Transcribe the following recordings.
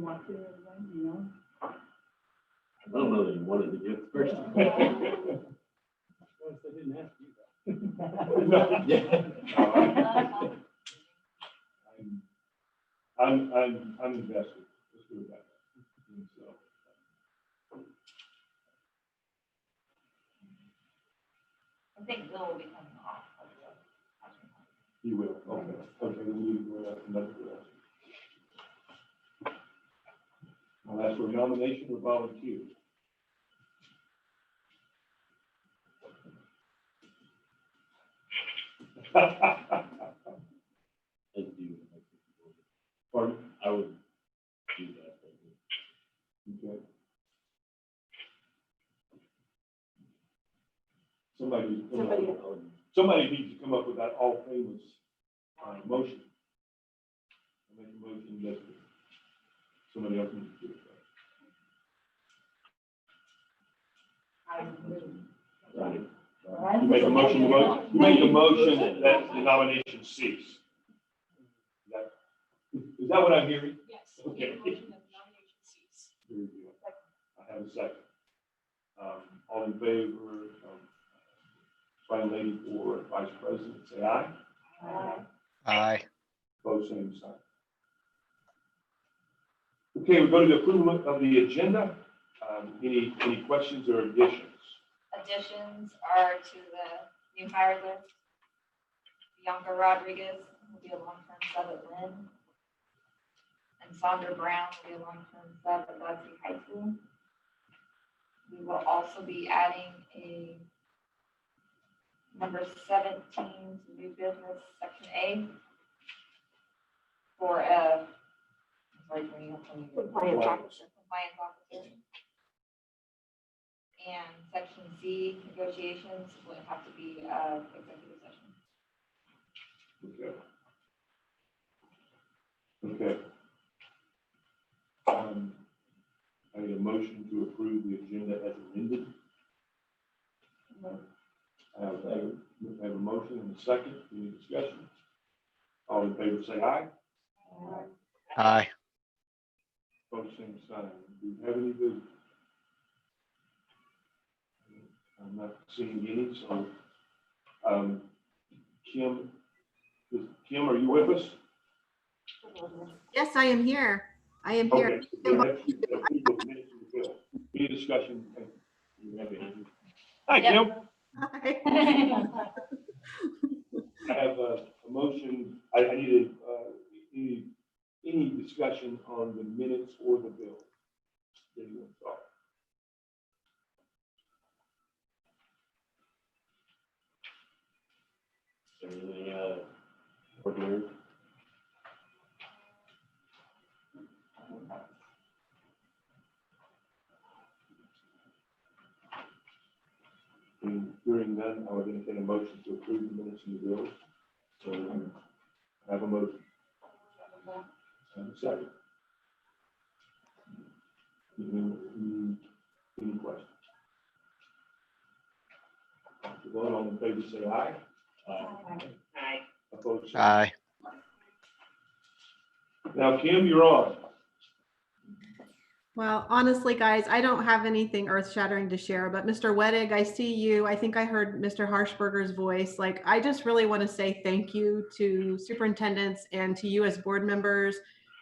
want to, you know? I don't know that you wanted to give first. Well, if they didn't ask you I'm invested. Let's do it that way. So, I think Bill will be coming off. you will. Okay. Okay. Then we will have another question. I'll ask for a nomination or volunteer. Pardon? I would do that. Okay. Somebody needs to come up with that all famous motion. I make a motion that somebody else needs to do it. Right. You make a motion, you make a motion that the nomination cease. Is that what I'm hearing? Yes. Okay. Motion that the nomination cease. Very good. I have a second. All in favor of Fine Lady for Vice President, say aye. Aye. Aye. Both same sign. Okay, we go to the approval of the agenda. Any questions or additions? Additions are to the new hire list. Bianca Rodriguez will be a long-term sub at Lynn. And Sandra Brown will be a long-term sub at Leslie High School. We will also be adding a number 17 to new business, section A, for Compliance officer. compliance officer. And section C, negotiations, will have to be executive session. Okay. Okay. I need a motion to approve the agenda as amended. I have a motion and a second. Any discussion? All in favor say aye. Aye. Both same sign. Do you have any visitors? I'm not seeing any, so, Kim, are you with us? Yes, I am here. I am here. Okay. Any discussion? Hi, Kim. Hi. I have a motion. I needed any discussion on the minutes or the bill. Anyone thought? Anything, ordinary? During that, I would entertain a motion to approve the minutes and the bills. So I have a motion. And a second. Any questions? All in favor say aye. Aye. Opposed, say Aye. Now, Kim, you're on. Well, honestly, guys, I don't have anything earth-shattering to share, but Mr. Wettig, I see you. I think I heard Mr. Harshberger's voice. Like, I just really want to say thank you to superintendents and to you as board members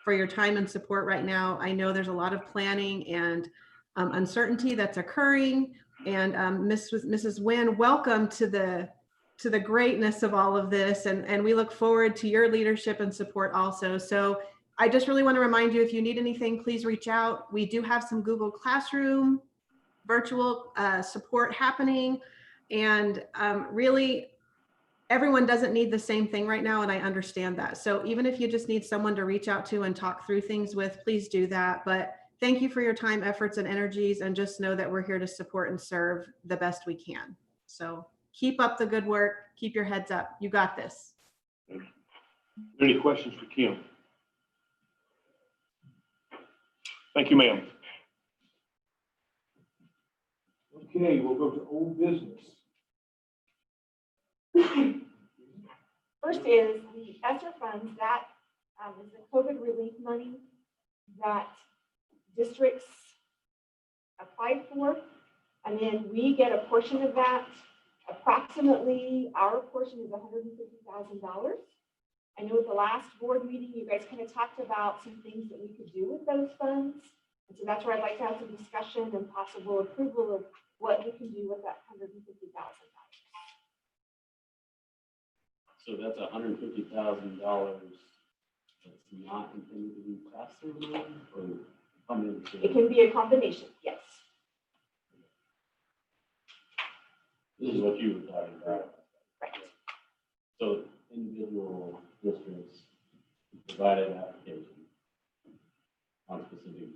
for your time and support right now. I know there's a lot of planning and uncertainty that's occurring. And Mrs. Nguyen, welcome to the greatness of all of this. And we look forward to your leadership and support also. So I just really want to remind you, if you need anything, please reach out. We do have some Google Classroom virtual support happening. And really, everyone doesn't need the same thing right now, and I understand that. So even if you just need someone to reach out to and talk through things with, please do that. But thank you for your time, efforts, and energies, and just know that we're here to support and serve the best we can. So keep up the good work. Keep your heads up. You got this. Are there any questions for Kim? Thank you, ma'am. Okay, we'll go to old business. First is the ESSER funds. That is the COVID relief money that districts applied for. And then we get a portion of that. Approximately, our portion is $150,000. I know at the last board meeting, you guys kind of talked about some things that we could do with those funds. And so that's where I'd like to have some discussion and possible approval of what we can do with that $150,000. So that's $150,000 that's not intended to be pass-through money or funding? It can be a combination, yes. This is what you were talking about. Right. So individual districts provided application on specific.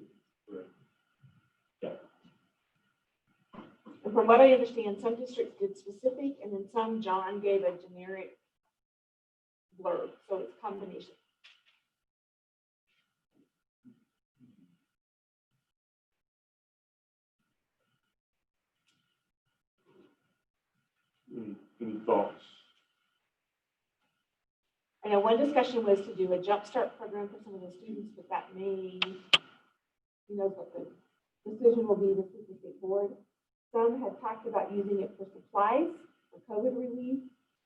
And from what I understand, some districts did specific, and then some, John gave a generic blurb, so it's combination. Any thoughts? I know one discussion was to do a jumpstart program for some of the students, but that may, who knows what the decision will be with the state board. Some had talked about using it for supplies for COVID relief,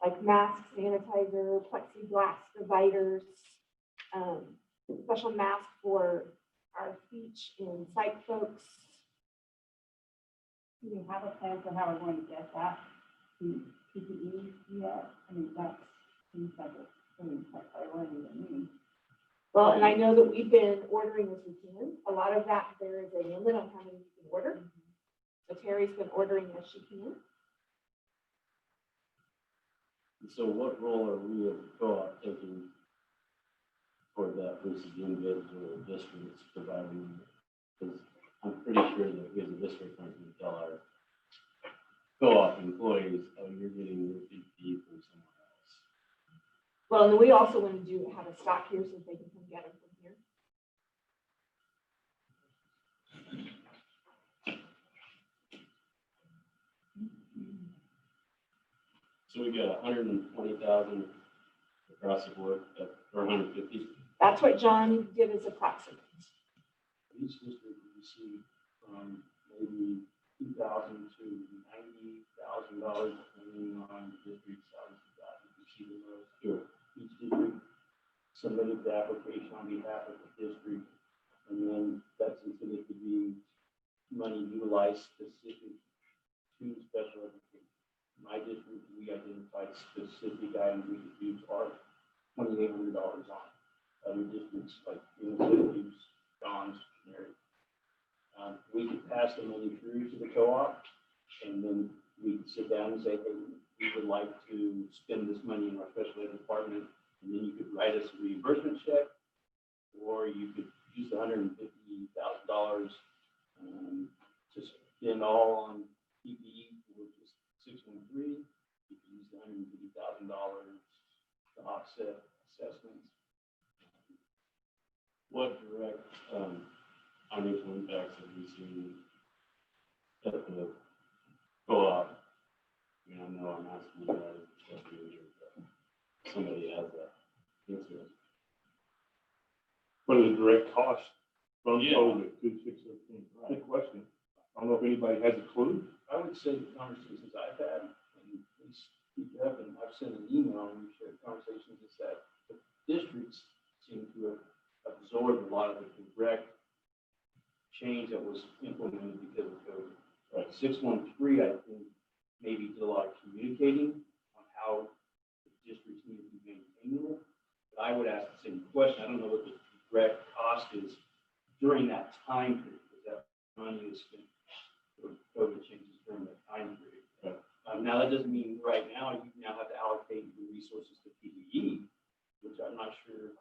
like masks, sanitizer, plexiglass dividers, special masks for our speech and psych folks. Do we have a plan for how we're going to get that to PPE yet? I mean, that seems like a really high priority to me. Well, and I know that we've been ordering as we can. A lot of that, there is a limit on how many you can order. So Terry's been ordering as she can. So what role are we as a co-op taking for that versus the individual districts providing? Because I'm pretty sure that we as a district aren't going to tell our co-op employees, oh, you're getting your PPE from someone else. Well, and then we also want to have a stock here so they can come get them from here. So we got 120,000 across the board, or 150. That's what John did as approximate. Each district will receive from maybe $2,000 to $90,000, depending on the district size of that. You can see the list. Sure. Each district submitted the application on behalf of the district, and then that's intended to be money utilized specific to special education. In my district, we identified specific items we could use our $2,800 on. Other districts like use Don's generic. We could pass the money through to the co-op, and then we could sit down and say, hey, we would like to spend this money in our special ed department, and then you could write us a reimbursement check, or you could use the $150,000 to spend all on PPE, which is 613. You could use the $150,000 to offset assessments. What direct financial impacts have we seen at the co-op? I mean, I know I'm asking you guys, but somebody has that answer. What are the direct costs from Yeah. COVID to 613? Good question. I don't know if anybody has a clue. I would say the conversations I've had, and please speak up, and I've sent an email and we've shared conversations, is that the districts seem to have absorbed a lot of the direct change that was implemented because of COVID. Like 613, I think, maybe did a lot of communicating on how the districts need to be maintaining it. But I would ask the same question. I don't know what the direct cost is during that time period, because that money is spent for COVID changes during that time period. Now, that doesn't mean right now you now have to allocate the resources to PPE, which I'm not sure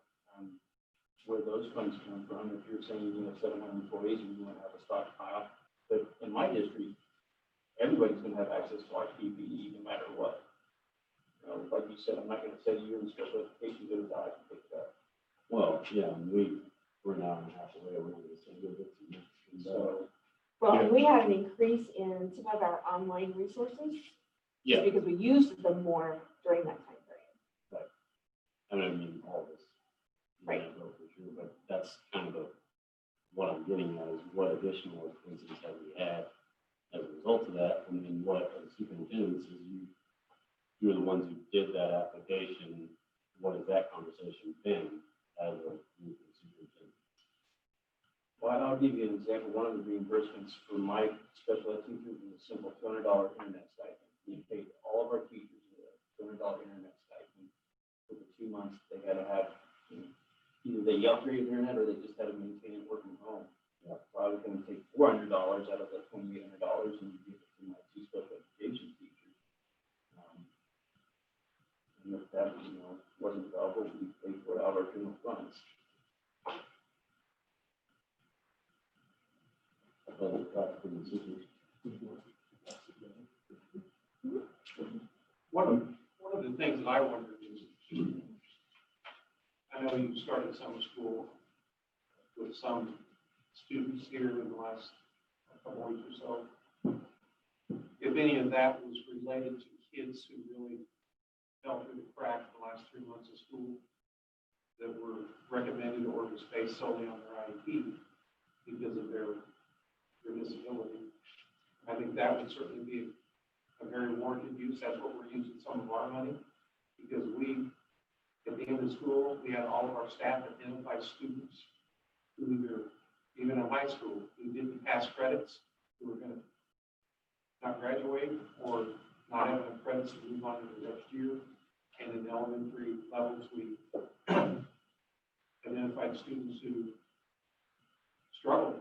where those funds come from. If you're saying you have 700 employees and you want to have a stockpile, but in my district, everybody's going to have access to our PPE no matter what. Like you said, I'm not going to say you're in special education, go to I can pick it up. Well, yeah, we're now in half the way. We're going to say good bits and bits. So Well, and we had an increase in some of our online resources. Yeah. Because we used them more during that time period. I mean all this. Right. Yeah, for sure, but that's kind of a what I'm getting at is what additional expenses have we had as a result of that? And then what, as superintendent, says you're the ones who did that application, what has that conversation been as a superintendent? Well, and I'll give you an example. One of the reimbursements for my special ed teachers was a simple $200 internet stipend. We paid all of our teachers a $200 internet stipend for the 2 months they had to have, either they upgraded their internet or they just had to maintain it working from home. Yeah. So I was going to take $400 out of the $2,800 and give it to my 2 special education teachers. And if that, wasn't available, we paid for it out of our general funds. One of the things that I wondered is, I know you started summer school with some students here in the last couple of weeks or so. If any of that was related to kids who really fell through the cracks the last 3 months of school that were recommended or was based solely on their IEP because of their disability. I think that would certainly be a very warranted use. That's what we're using some of our money, because we, at the end of school, we had all of our staff identify students who either, even in high school, who didn't pass credits, who were going to not graduate or not have enough credits to move on to the next year. And in elementary levels, we identified students who struggled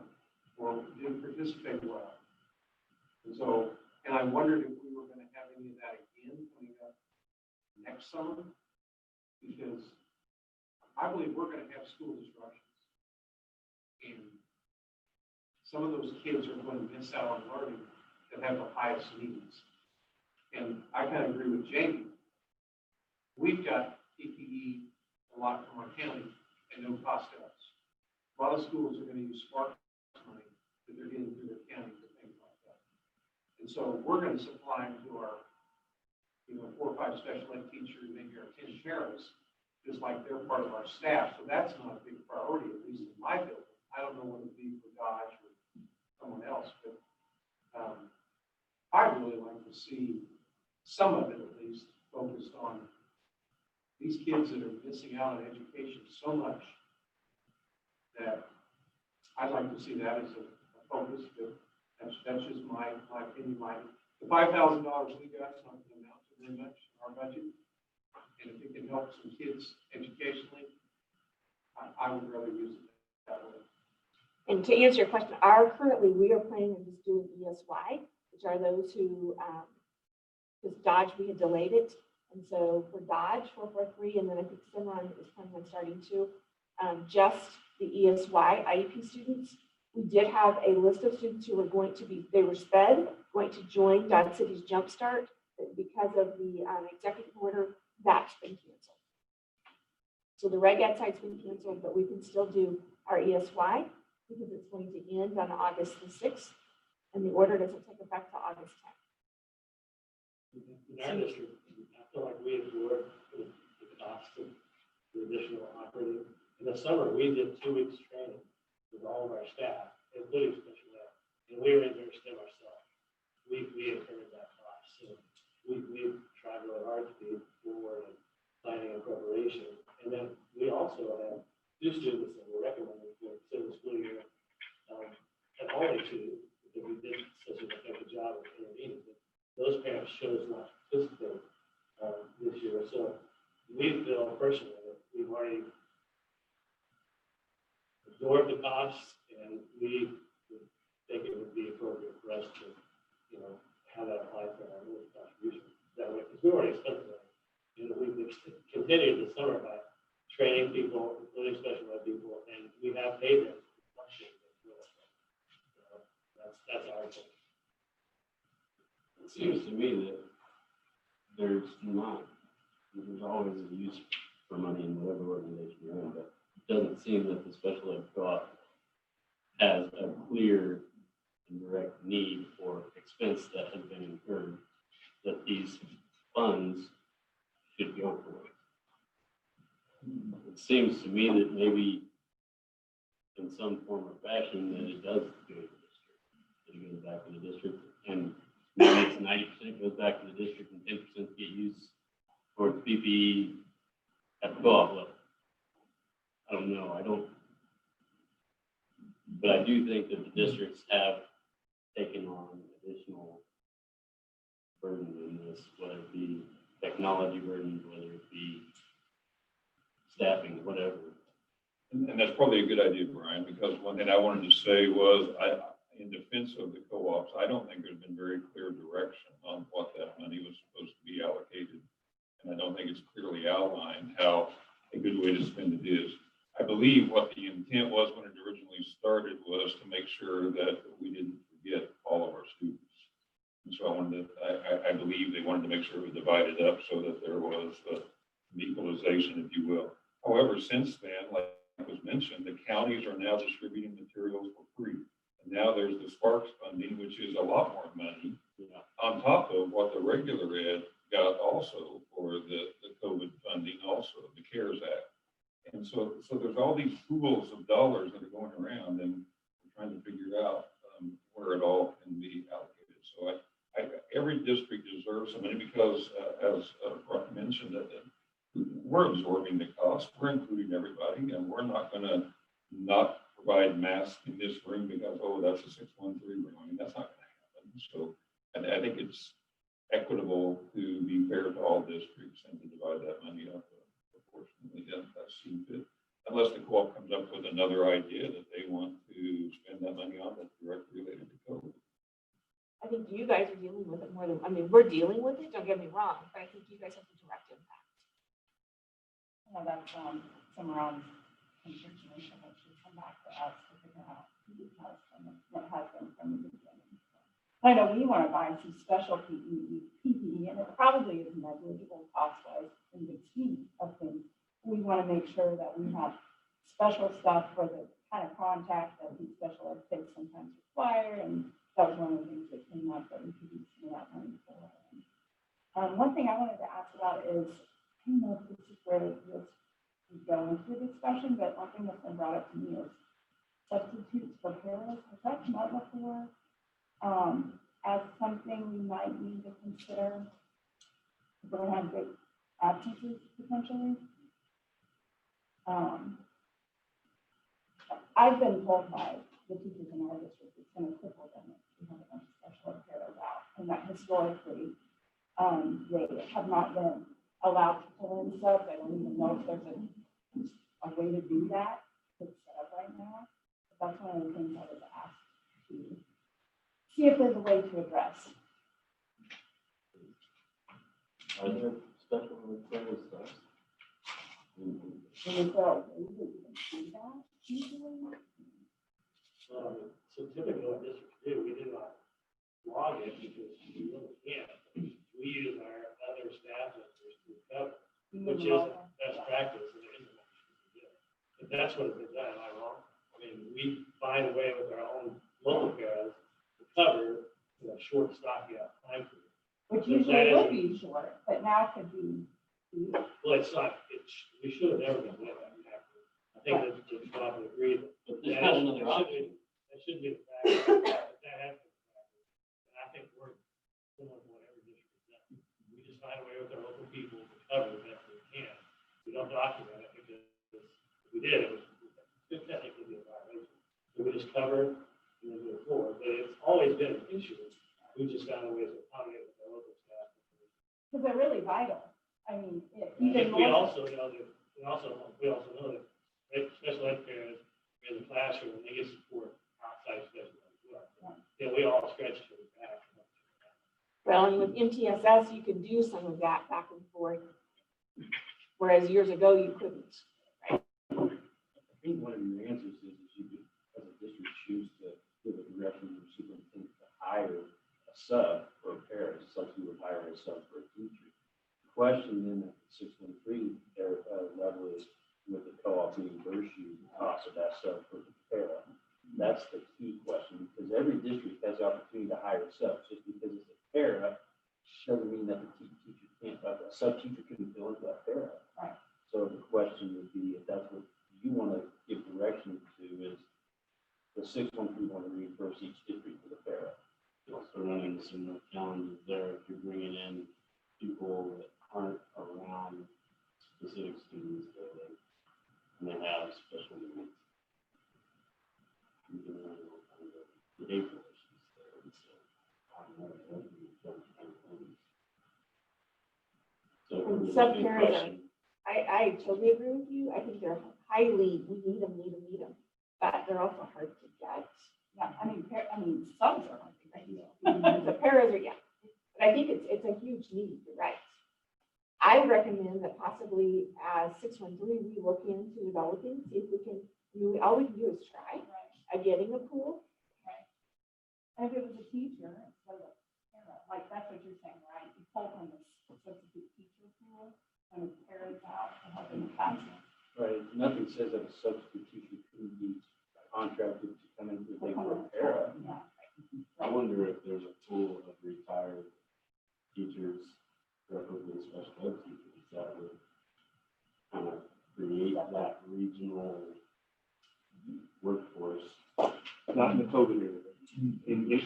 or didn't participate well. And so, and I wondered if we were going to have any of that again coming up next summer, because I believe we're going to have school disruptions. And some of those kids are going to miss out on learning that have the highest needs. And I kind of agree with Jamie. We've got PPE a lot from our county and no cost to us. A lot of schools are going to use Spark money that they're getting through their county for things like that. And so we're going to supply them to our, 4 or 5 special ed teachers, maybe our 10 paras, just like they're part of our staff. So that's not a big priority, at least in my building. I don't know what it would be for Dodge or someone else, but I'd really like to see some of it at least focused on these kids that are missing out on education so much that I'd like to see that as a focus. But that's just my opinion. The $5,000 we got is not going to amount to very much in our budget. And if it can help some kids educationally, I would rather use it that way. And to answer your question, currently we are planning on just doing ESY, which are those who, because Dodge, we had delayed it. And so for Dodge 443, and then I think Cimarron is planning on starting to, just the ESY IEP students. We did have a list of students who were going to be, they were sped, going to join Dodge City's Jumpstart. Because of the executive order, that's been canceled. So the Reg Ed side's been canceled, but we can still do our ESY because it's going to end on August the 6th, and the order doesn't take effect till August 10th. In our district, I feel like we absorbed the cost of the additional operating. In the summer, we did 2 weeks training with all of our staff, including special ed, and we were in there STEM ourselves. We incurred that cost. So we tried really hard to be forward and planning and preparation. And then we also have 2 students that were recommended for the school year, and only 2, because we did such an effective job of intervening. Those parents chose not to participate this year. So we feel personally that we've already absorbed the costs, and we think it would be appropriate for us to, have that apply for our own contribution that way, because we already spent it. We've continued this summer by training people, including special ed people, and we have paid them. That's our thing. It seems to me that there's always a use for money in whatever organization you're in, but it doesn't seem that the special ed co-op has a clear and direct need for expense that has been incurred that these funds should go for. It seems to me that maybe in some form or fashion, that it does go to the district. That it goes back to the district, and maybe it's 90% goes back to the district and 10% get used towards PPE at the co-op level. I don't know, but I do think that the districts have taken on additional burden in this, whether it be technology burdens, whether it be staffing, whatever. And that's probably a good idea, Brian, because one thing I wanted to say was, in defense of the co-ops, I don't think there's been very clear direction on what that money was supposed to be allocated. And I don't think it's clearly outlined how a good way to spend it is. I believe what the intent was when it originally started was to make sure that we didn't forget all of our students. And so I believe they wanted to make sure it was divided up so that there was an equalization, if you will. However, since then, like was mentioned, the counties are now distributing materials for free. And now there's the Sparks funding, which is a lot more money on top of what the regular ed got also for the COVID funding, also the CARES Act. And so there's all these pools of dollars that are going around, and we're trying to figure out where it all can be allocated. So every district deserves some money because, as Brock mentioned, that we're absorbing the cost. We're including everybody, and we're not going to not provide masks in this room because, oh, that's a 613 room. I mean, that's not going to happen. So I think it's equitable to be fair to all districts and to divide that money up proportionately. That seems fit. Unless the co-op comes up with another idea that they want to spend that money on that's directly related to COVID. I think you guys are dealing with it more than, I mean, we're dealing with it, don't get me wrong, but I think you guys have the direct impact. Yeah, that's, some around information that should come back to us to figure out what has been from the beginning. I know we want to buy some special PPE, and it probably is negligible cost-wise in the scheme of things. We want to make sure that we have special stuff for the kind of contact that these special ed kids sometimes require, and that was one of the things that came up that we could use some of that money for. One thing I wanted to ask about is, I don't know if this is where this is going into the discussion, but one thing that's been brought up to me is substitutes for parents. Has that come up before? As something we might need to consider if we're going to have big absences potentially. I've been told by the teachers in our district it's going to cripple them if we have a bunch of special ed parents out, and that historically they have not been allowed to pull in subs. I don't even know if there's a way to do that. It's set up right now. But that's one of the things I was asked to see if there's a way to address. Are there special requirements for us? And is there a way to even do that usually? So typically what districts do, we do not log it because we really can't. We use our other staff members to cover, which is best practice. And there isn't much we can do. But that's what has been done. Am I wrong? I mean, we find a way with our own local paras to cover short stopgap time period. Which usually would be short, but now could be. Well, it's not, we should have never been doing that. I think that Jim Bob would agree that. But there's not another option. That should be the factor. That has been the factor. And I think we're similar to what every district has done. We just find a way with our local people to cover the best we can. We don't document it because if we did, it would technically be a violation. So we just cover and then move forward. But it's always been an issue. We just found a way to accommodate with our local staff. Because they're really vital. I mean, We also know that special ed parents in the classroom, and they get support outside special ed as well. Yeah, we all stretch to the back. Well, and with MTSS, you can do some of that back and forth, whereas years ago you couldn't. I think one of your answers is you could, as a district, choose to give a direction to the superintendent to hire a sub for a pair, just like you would hire a sub for a teacher. The question then at the 613 level is, with the co-op reimburse you the cost of that sub for the para? That's the key question, because every district has the opportunity to hire a sub. Just because it's a para doesn't mean that the teacher can't, a sub teacher couldn't fill into that para. Right. So the question would be, if that's what you want to give direction to, is the 613 want to reimburse each district for the para. Also running some real challenges there if you're bringing in people that aren't around specific students that they have special needs. You can run all kinds of behavioral issues there, and so I don't know, that would be those kind of things. So And the some big parents question, I totally agree with you. I think they're highly, we need them, but they're also hard to get. Yeah, I mean, subs are like, The paras are, yeah, but I think it's a huge need, you're right. I would recommend that possibly as 613, we look into developing, see if we can, all we can do is try getting a pool. and if it was a teacher, instead of, like, that's what you're saying, right? You pull from the substitute teacher pool, and it carries out to help in the classroom. Right, nothing says that a substitute teacher couldn't be contracted to come in with a para. Yeah. I wonder if there's a pool of retired teachers, preferably special ed teachers, that would kind of create that regional workforce. Not in the COVID era. In the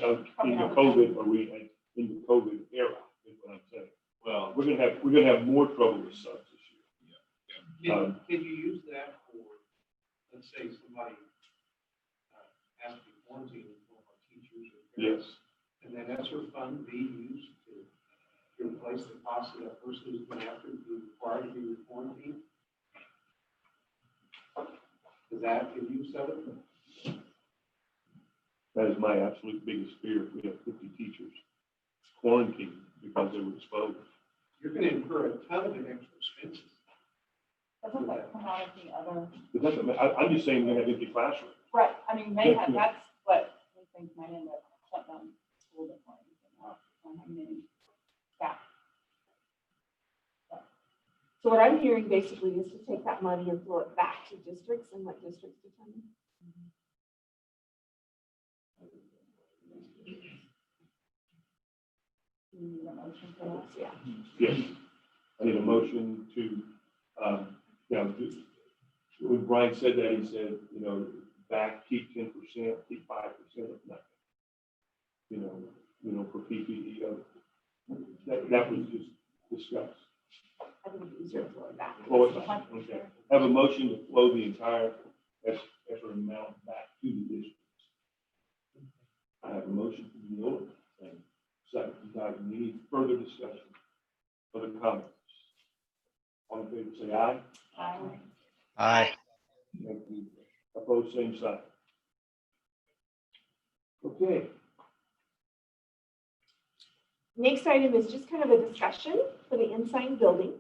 COVID arena, in the COVID era, is what I'm saying. Well, We're gonna have more trouble with subs this year. Can you use that for, let's say, somebody has to be quarantined for our teachers? Or Yes. And then ESSER fund be used to replace the cost of that person who's going to have to be required to be quarantined? Is that the use of it? That is my absolute biggest fear. If we have 50 teachers quarantined because they were exposed. You're going to incur a ton of extra expenses. Doesn't that come out of the other? But that's, I'm just saying we're gonna have empty classrooms. Right, I mean, they have, that's what we think might end up shut down school before anything else, on how many staff. So what I'm hearing basically is to take that money and throw it back to districts and let districts determine. You need a motion for that? Yeah. Yes. I need a motion to, when Brian said that, he said, back, keep 10%, keep 5% of nothing. For PPE. That was just discussed. I think it's easier to throw it back. Flow it back, okay. Have a motion to flow the entire extra amount back to the districts. I have a motion from the order. Second, any further discussion? Further comments? All in favor, say aye. Aye. Aye. Thank you. Opposed, same sign. Okay. Next item is just kind of a discussion for the Ensign building.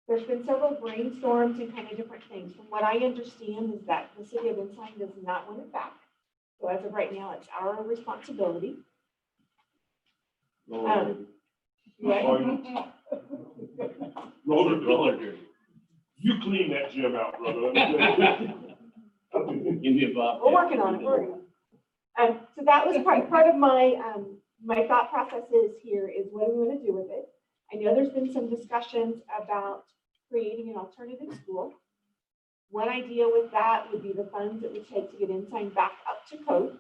There's been several brainstorms and kind of different things. From what I understand is that the city of Ensign does not want it back. So as of right now, it's our responsibility. Roller Right? derby. You clean that gym out, brother. give me a bop. We're working on it. So that was part of my my thought processes here is what do we want to do with it? I know there's been some discussions about creating an alternative school. One idea with that would be the funds it would take to get Ensign back up to code.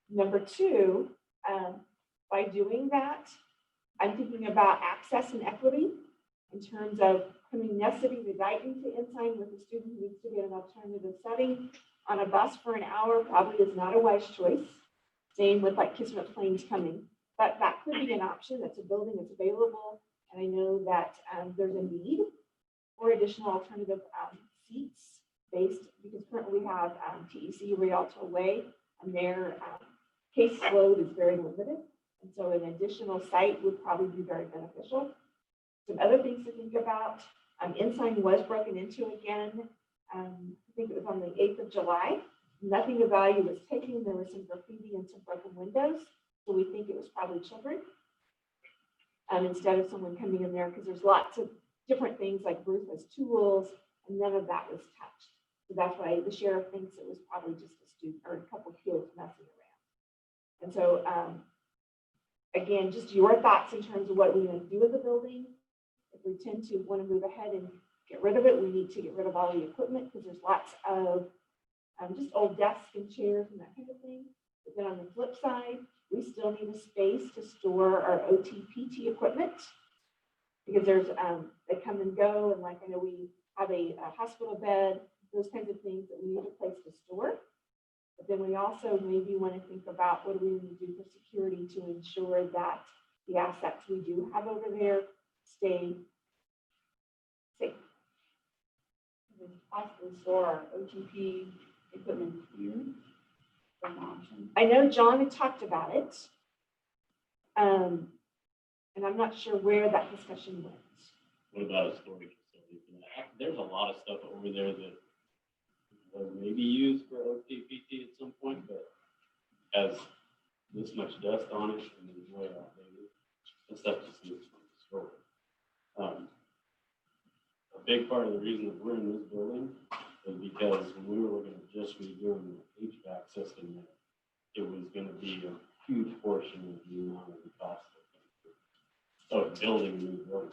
Number two, by doing that, I'm thinking about access and equity in terms of coming necessity to Dighton to Ensign with a student who needs to get an alternative setting on a bus for an hour probably is not a wise choice. Same with like Kismet Plains coming, but that could be an option. That's a building that's available. And I know that there's a need for additional alternative seats based, because currently we have TEC Rialto Way and their caseload is very limited. And so an additional site would probably be very beneficial. Some other things to think about, Ensign was broken into again. I think it was on the 8th of July. Nothing of value was taken. There was some graffiti and some broken windows. So we think it was probably children. Instead of someone coming in there, because there's lots of different things like ruthless tools, and none of that was touched. So that's why the sheriff thinks it was probably just a student or a couple of kids messing around. And so, again, just your thoughts in terms of what we want to do with the building. If we tend to want to move ahead and get rid of it, we need to get rid of all the equipment because there's lots of just old desks and chairs and that kind of thing. But then on the flip side, we still need a space to store our OT/PT equipment. Because there's, they come and go, and like, I know we have a hospital bed, those kinds of things that we need a place to store. But then we also maybe want to think about what do we need to do for security to ensure that the assets we do have over there stay safe. We could possibly store our OTP equipment here for an option. I know John had talked about it. And I'm not sure where that discussion went. What about a storage facility? There's a lot of stuff over there that was maybe used for OTPT at some point, but has this much dust on it and is way outdated. And stuff just needs to be stored. A big part of the reason that we're in this building is because when we were looking at just redoing the HVAC system, it was going to be a huge portion of the amount of the cost of building a new building.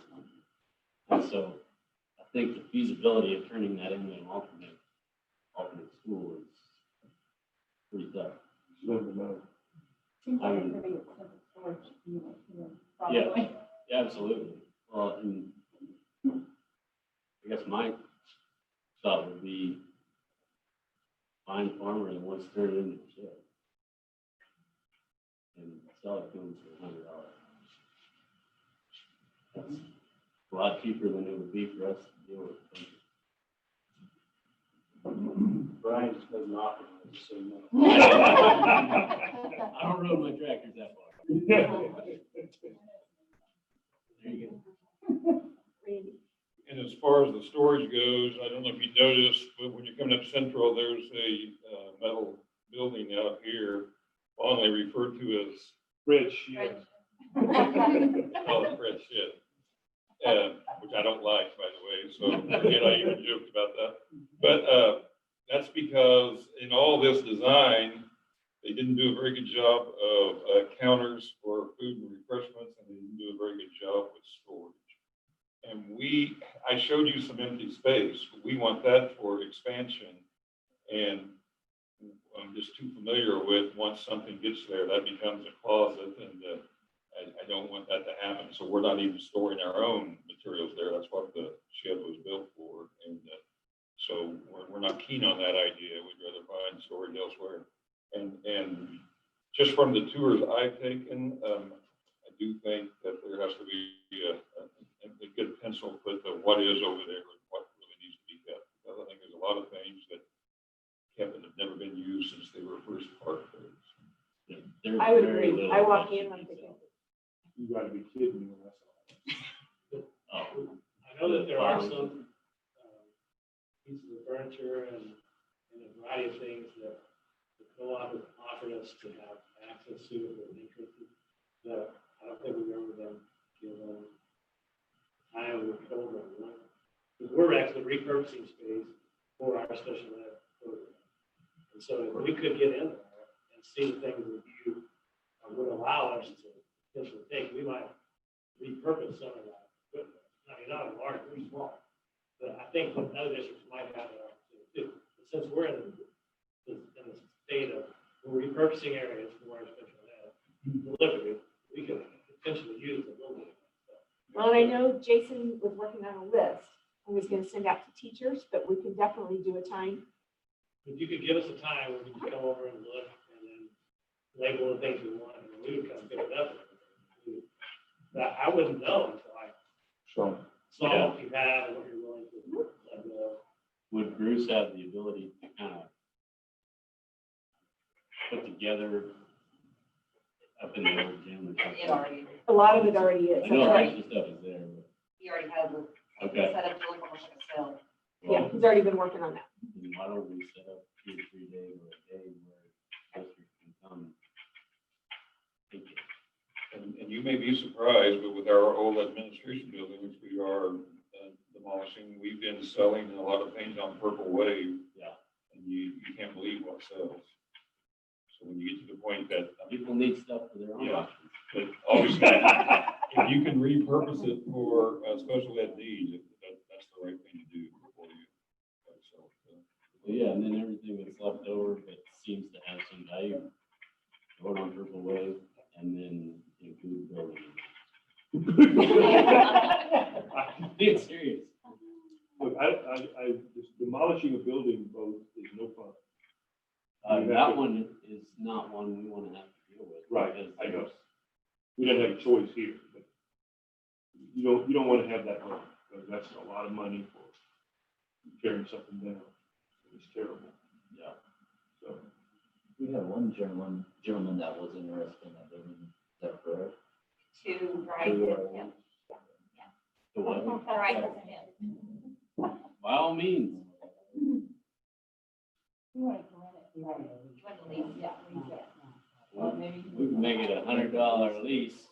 And so I think the feasibility of turning that into an alternate school is pretty tough. Seems like it's gonna be a separate storage unit here, Yeah, probably. absolutely. Well, and I guess my thought would be find a farmer that wants to turn it into a shed and sell it to them for $100. That's a lot cheaper than it would be for us to deal with. Brian just doesn't offer it, so no. I don't run my tractors that far. There you go. Randy. And as far as the storage goes, I don't know if you noticed, but when you're coming up Central, there's a metal building out here, fondly referred to as Rich, yeah. call it Fred Shit, which I don't like, by the way, so and I even joked about that. But that's because in all this design, they didn't do a very good job of counters for food and refreshments, and they didn't do a very good job with storage. And I showed you some empty space. We want that for expansion, and I'm just too familiar with, once something gets there, that becomes a closet, and I don't want that to happen. So we're not even storing our own materials there. That's what the shed was built for. And so we're not keen on that idea. We'd rather find storage elsewhere. And just from the tours I've taken, I do think that there has to be a good pencil put to what is over there and what really needs to be kept. Because I think there's a lot of things that have never been used since they were first parked there. There's I would very agree. little I walk that in, should I'm be thinking, You gotta be kidding me when I saw it. Oh, I know that there are some pieces of furniture and a variety of things that the co-op has offered us to have access to if we're interested. But I don't think we've ever been given time to go over one. Because we're actually repurposing space for our special ed program. And so if we could get in there and see the things that you would allow us to potentially take, we might repurpose some of that equipment. I mean, not a large, we're small. But I think that other districts might have that opportunity too. But since we're in the state of, we're repurposing areas for our special ed delivery, we can potentially use a little bit. well, and I know Jason was working on a list. I was going to send out to teachers, but we can definitely do a time. If you could give us a time where we could come over and look and then label the things we want, and we would come pick it up. That I wouldn't know until I So, saw what you had and what you're willing to let go. would Bruce have the ability to kind of put together up in the old gym or something? It already, A lot of it already is. I know That's the right. rest of the stuff is there, but he already has a okay. set up to look almost like a cell. Yeah, he's already been working on that. Then why don't we set up 2 or 3 days or a day where districts can come? Take it. And you may be surprised, but with our old administration building, which we are demolishing, we've been selling a lot of things on Purple Wave. Yeah. And you can't believe what sells. So when you get to the point that, People need stuff for their own Yeah. options. but obviously, if you can repurpose it for special ed needs, that's the right thing to do for you. So, But yeah, and then everything that's left over that seems to have some value, throw it on Purple Wave, and then include the building. Being serious. Look, just demolishing a building both is no fun. That one is not one we want to have to deal with. Right, because I know. there's- We don't have a choice here, but you don't want to have that loan, because that's a lot of money for tearing something down. It's terrible. Yeah. So, We had one gentleman that was interested in that building, is that correct? To drive him. The what? Drive him. By all means. You want to rent it, you want to You want to lease? yeah, lease it. Well, maybe. We can make it $100 lease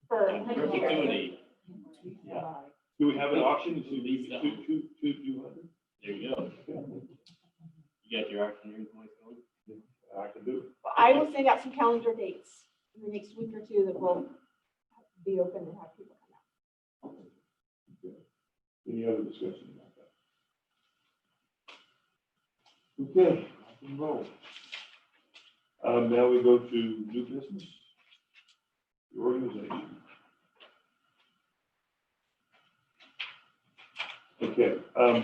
For in perpetuity. Yeah. do we have an auction to Leave that one. 200? There you go. You got your auctioneering points going? I can do it. I will send out some calendar dates in the next week or two that will be open and have people come out. Okay. Any other discussion about that? Okay, I can roll. Now we go to new business. The organization. Okay, I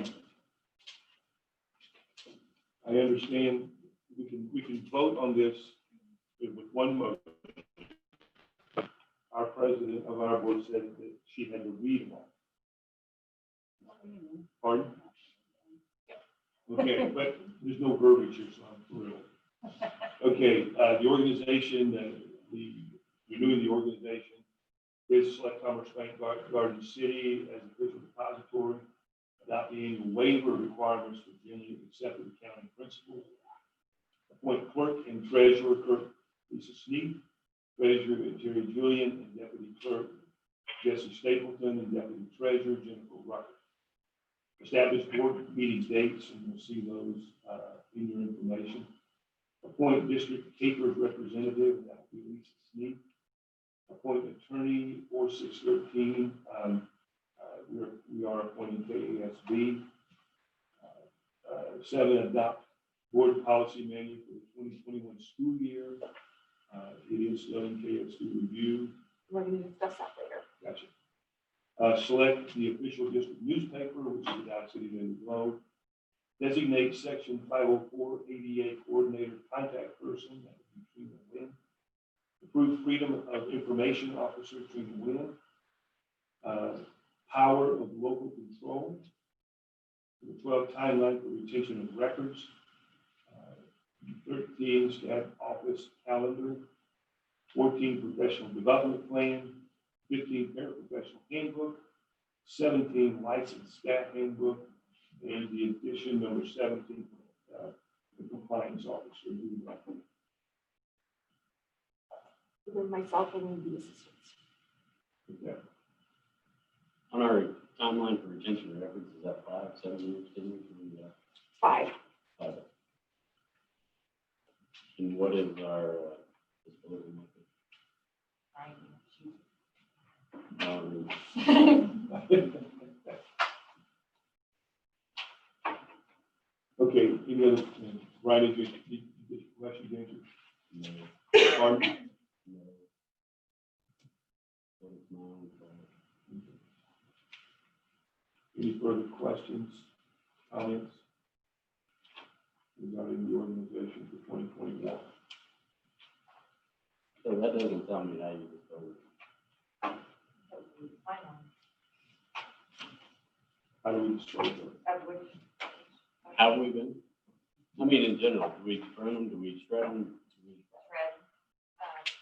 understand we can vote on this with one motion. Our president of our board said that she had to read them all. Pardon? Okay, but there's no verbiage here, so I'm thrilled. Okay, the organization, renewing the organization is Select Commerce Bank Garden City as official depository, adopting annual waiver requirements for generally accepted accounting principles. Appoint clerk and treasurer, Clerk Lisa Sneed, treasurer Jerry Julian, and deputy clerk Jesse Stapleton, and deputy treasurer Jennifer Rucker. Establish board meeting dates, and you'll see those in your information. Appoint district keepers representative, that will be Lisa Sneed. Appoint attorney 4613. We are appointing KASB. 7, adopt board policy manual for the 2021 school year. It is still in KSD review. We're going to discuss that later. Gotcha. Select the official district newspaper, which is the Dow City Daily Globe. Designate section 504 ADA coordinator contact person, that would be Trina Wynn. Approve freedom of information officer Trina Wynn. Power of local control. Number 12, timeline for retention of records. 13, staff office calendar. 14, professional development plan. 15, paraprofessional handbook. 17, licensed staff handbook. And the addition, number 17, the compliance officer. Either myself or one of the assistants. Okay. On our timeline for retention of records, is that 5, 7 years, 10 years? 5. 5. And what is our disposal method? Okay, any other, Ryan, did you get your question answered? No. Pardon? No. What is mine? Any further questions, comments regarding the organization for 2021? So that doesn't tell me how you dispose. How do we dispose of it? How have we been? I mean, in general, do we burn them? Do we shred them?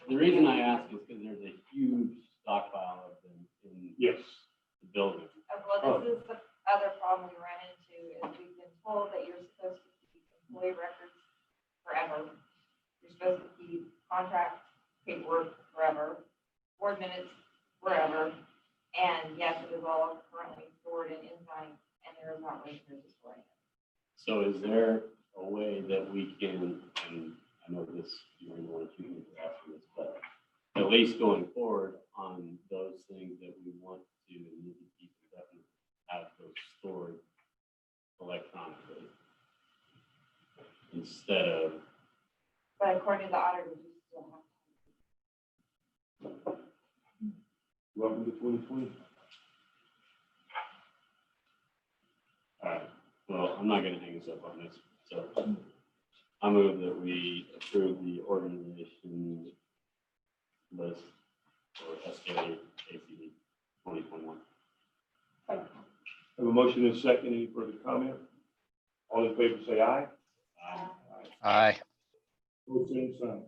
The reason I ask is because there's a huge stockpile of them in Yes. the building. Well, this is the other problem we run into, is we've been told that you're supposed to keep employee records forever. You're supposed to keep contract paperwork forever, board minutes forever. And yes, it is all currently stored in Ensign, and there is not ways to store it. So is there a way that we can, and I know this, you don't want to choose me for asking this, but at least going forward on those things that we want to and need to keep, definitely have those stored electronically. instead of, But according to the auditor, you still have. Welcome to 2020. all right, well, I'm not gonna hang us up on this, so I move that we approve the organization list for SKACD 2021. Have a motion and a second. Any further comment? All in favor, say aye. Aye. Both same sign.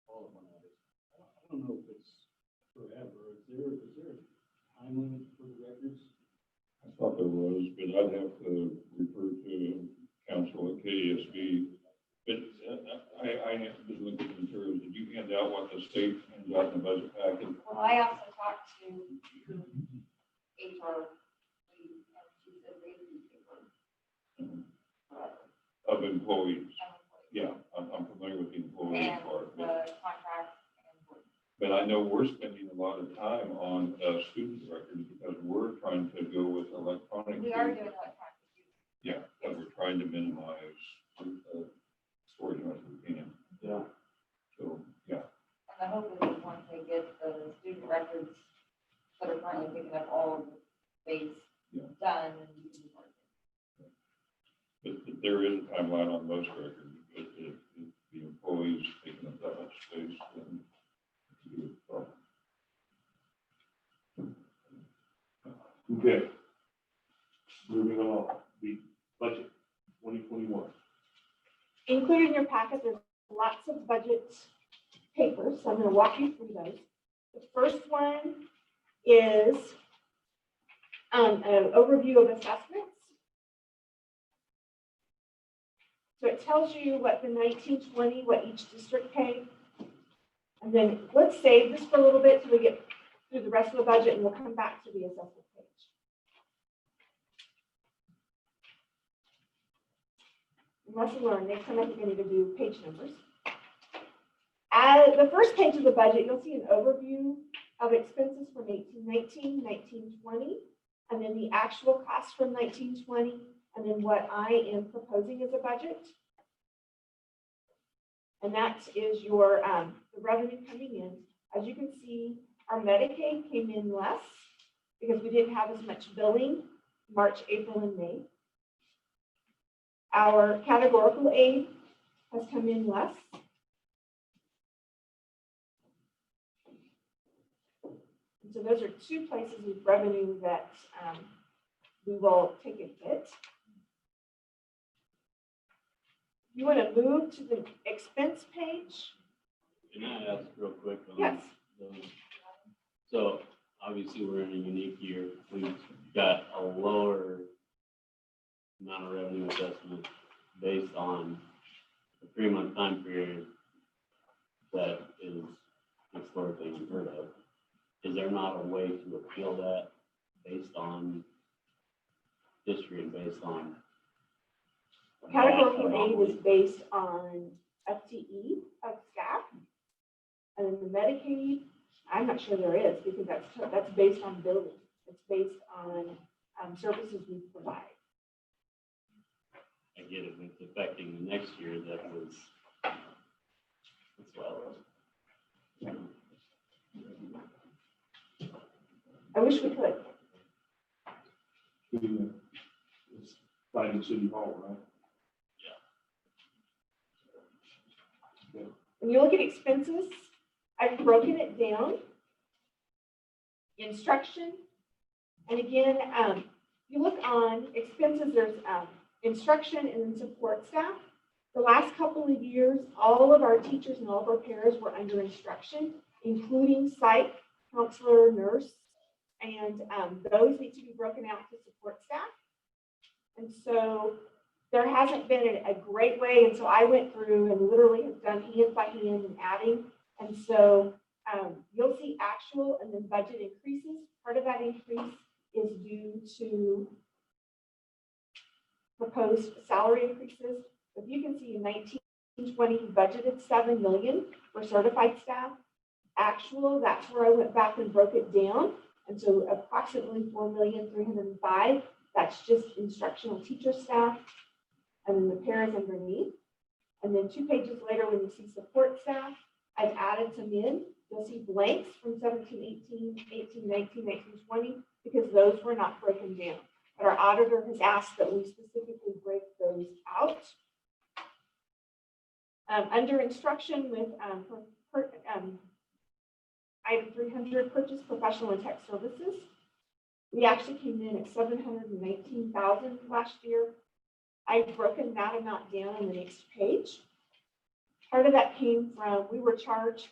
All of one of these. I don't know if it's forever. Is there a time limit for the records? I thought there was, but I'd have to refer to council at KSB. But I was looking at the materials. Did you hand out what the state hands out in the budget package? Well, I also talked to HR, and she said they do paper. Of employees? Yeah, I'm familiar with the employee And part. the contract and. But I know we're spending a lot of time on student records because we're trying to go with electronic. We are doing electronic. Yeah, but we're trying to minimize storage as much as we can. Yeah. So, yeah. And the hope is that once they get the student records that are currently picking up all of the space Yeah. done, and you can work it. But there is a timeline on most records, but if the employees taking up that much space, then it's a good problem. Okay. Moving along, the budget 2021. Included in your packet, there's lots of budget papers, so I'm going to walk you through those. The first one is an overview of assessments. So it tells you what the 1920, what each district paid. And then let's save this for a little bit till we get through the rest of the budget, and we'll come back to the assessment page. Lesson learned, next time I think I need to do page numbers. At the first page of the budget, you'll see an overview of expenses from 1819, 1920, and then the actual cost from 1920, and then what I am proposing as a budget. And that is your the revenue coming in. As you can see, our Medicaid came in less because we didn't have as much billing March, April, and May. Our categorical aid has come in less. And so those are two places of revenue that we will take a hit. You want to move to the expense page? Can I ask real quick? On Yes. those? So obviously we're in a unique year. We've got a lower amount of revenue adjustment based on a 3-month time period that is historically unheard of. Is there not a way to appeal that based on history and based on? Categorical aid is based on FTE of staff. And then the Medicaid, I'm not sure there is because that's based on billing. It's based on services we provide. I get it, it's affecting the next year that was, as well. I wish we could. It's fighting City Hall, right? When you look at expenses, I've broken it down. Instruction, and again, you look on expenses, there's instruction and then support staff. The last couple of years, all of our teachers and all of our paras were under instruction, including psych, counselor, nurse, and those need to be broken out to support staff. And so there hasn't been a great way, and so I went through and literally have done hand by hand and adding. And so you'll see actual and then budget increases. Part of that increase is due to proposed salary increases. If you can see in 1920, budgeted $7 million for certified staff. Actual, that's where I went back and broke it down. And so approximately $4,305,000, that's just instructional teacher staff. and then the pairs underneath. And then 2 pages later, when you see support staff, I've added some in. You'll see blanks from 17, 18, 18, 19, 19, 20, because those were not broken down. But our auditor has asked that we specifically break those out. Under instruction with item 300, purchase professional and tech services. We actually came in at 719,000 last year. I've broken that amount down on the next page. Part of that came from, we were charged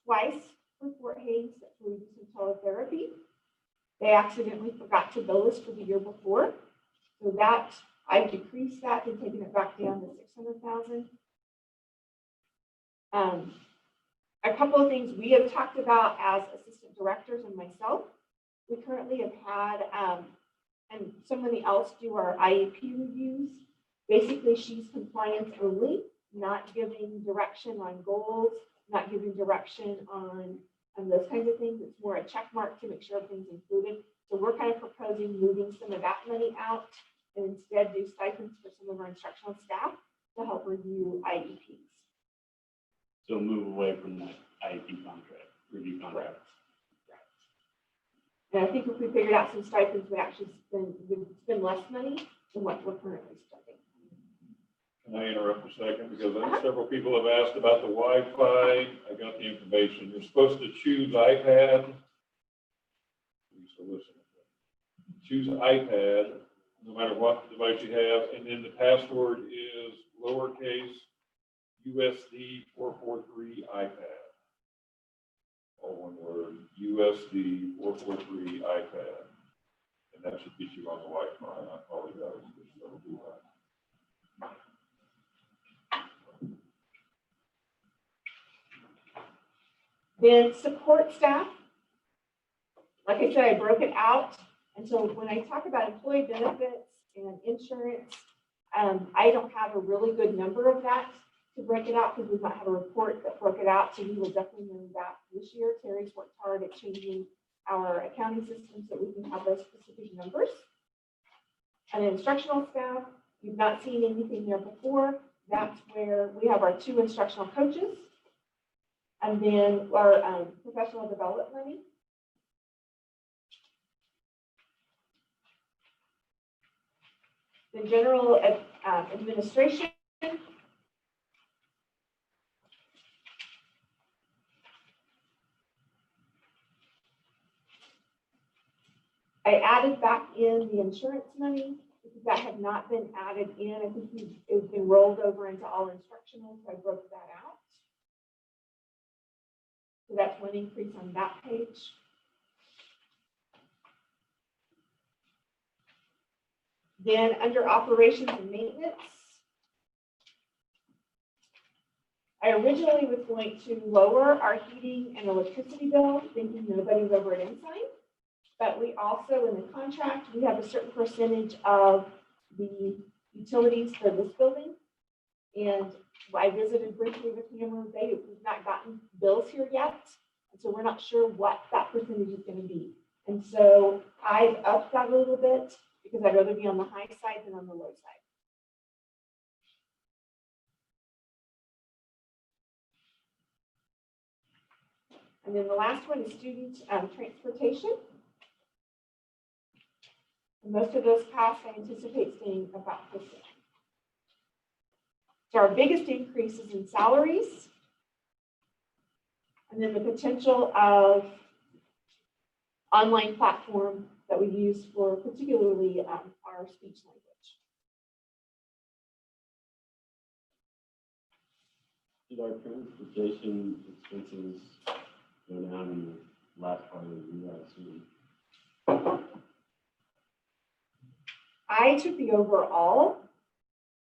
twice for Fort Hays for some teletherapy. They accidentally forgot to bill us for the year before. So that, I decreased that and taken it back down to 600,000. A couple of things we have talked about as assistant directors and myself. We currently have had, and somebody else do our IEP reviews. Basically, she's compliance only, not giving direction on goals, not giving direction on those kinds of things. It's more a check mark to make sure everything's included. So we're kind of proposing moving some of that money out and instead do stipends for some of our instructional staff to help review IEPs. So move away from that IEP contract, review contract. And I think if we figured out some stipends, we'd actually spend less money than what we're currently spending. Can I interrupt a second? Because I know several people have asked about the Wi-Fi. I got the information. You're supposed to choose iPad. Please listen. Choose iPad, no matter what device you have, and then the password is lowercase USD 443 iPad. All one word, USD 443 iPad. And that should get you on the Wi-Fi. I apologize. That'll do that. Then support staff, like I said, I broke it out. And so when I talk about employee benefits and insurance, I don't have a really good number of that to break it out because we've not had a report that broke it out. So we will definitely know that this year. Terry's worked hard at changing our accounting system so we can have those specific numbers. And instructional staff, you've not seen anything there before. That's where we have our 2 instructional coaches. And then our professional development money. The general administration. I added back in the insurance money because that had not been added in. I think it's been rolled over into all instructional, so I broke that out. So that's one increase on that page. Then under operations and maintenance, I originally was going to lower our heating and electricity bill, thinking nobody's over at Ensign. But we also, in the contract, we have a certain percentage of the utilities for this building. And I visited briefly with Hammer. We've not gotten bills here yet. And so we're not sure what that percentage is going to be. And so I've upped that a little bit because I'd rather be on the high side than on the low side. And then the last one is student transportation. And most of those costs I anticipate staying about the same. So our biggest increase is in salaries. And then the potential of online platform that we use for particularly our speech language. Did our transportation expenses go down in the last part of the year, I assume? I took the overall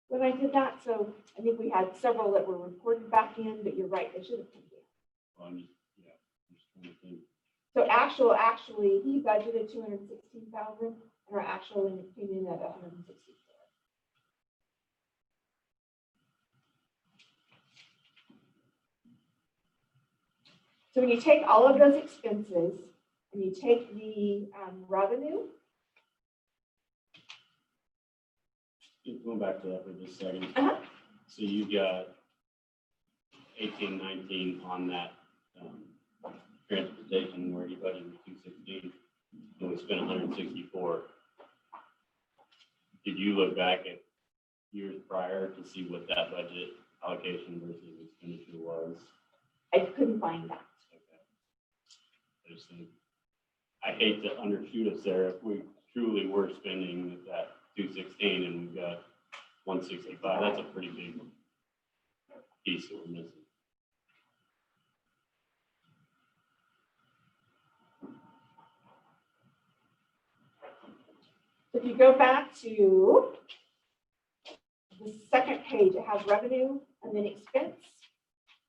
when I did that, so I think we had several that were reported back in, but you're right, they should have come down. Well, I'm just trying to think. So actually, he budgeted 216,000, and our actual came in at 164. So when you take all of those expenses and you take the revenue, Going back to that for just a second. Uh-huh. So you got 18, 19 on that transportation where you budgeted 216, and we spent 164. Did you look back at years prior to see what that budget allocation versus expenditure was? I couldn't find that. Okay. I just think, I hate to undershoot us there if we truly were spending that 216 and we've got 165. That's a pretty big piece that we're missing. If you go back to the second page, it has revenue and then expense.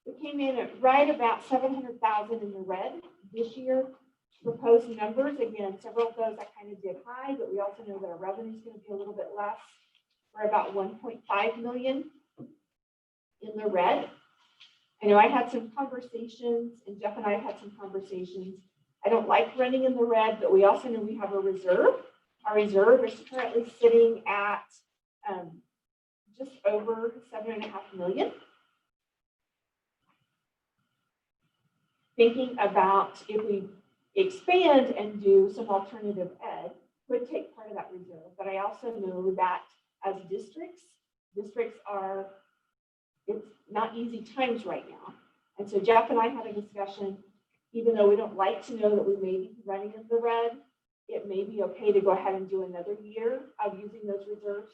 We came in at right about 700,000 in the red this year. Proposed numbers, again, several of those I kind of did high, but we also know that our revenue is going to be a little bit less. We're about 1.5 million in the red. I know I had some conversations, and Jeff and I have had some conversations. I don't like running in the red, but we also know we have a reserve. Our reserve is currently sitting at just over 7.5 million. Thinking about if we expand and do some alternative ed, would take part of that reserve. But I also know that as districts are, it's not easy times right now. And so Jeff and I had a discussion, even though we don't like to know that we may be running in the red, it may be okay to go ahead and do another year of using those reserves,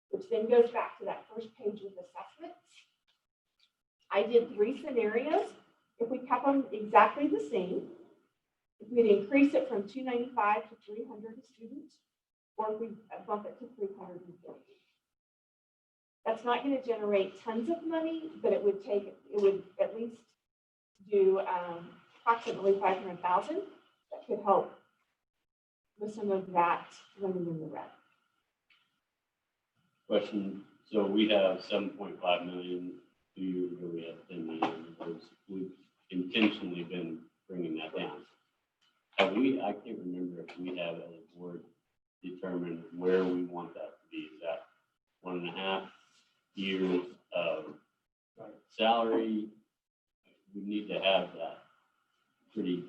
which then goes back to that first page with assessments. I did 3 scenarios. If we kept them exactly the same, if we'd increase it from 295 to 300 a student, or if we bump it to 350. That's not going to generate tons of money, but it would at least do approximately 500,000. That could help with some of that running in the red. Question, so we have 7.5 million, 2 years ago we had 10 million. We've intentionally been bringing that down. Have we, I can't remember if we have as a board determined where we want that to be. Is that 1.5 years of salary? We need to have that pretty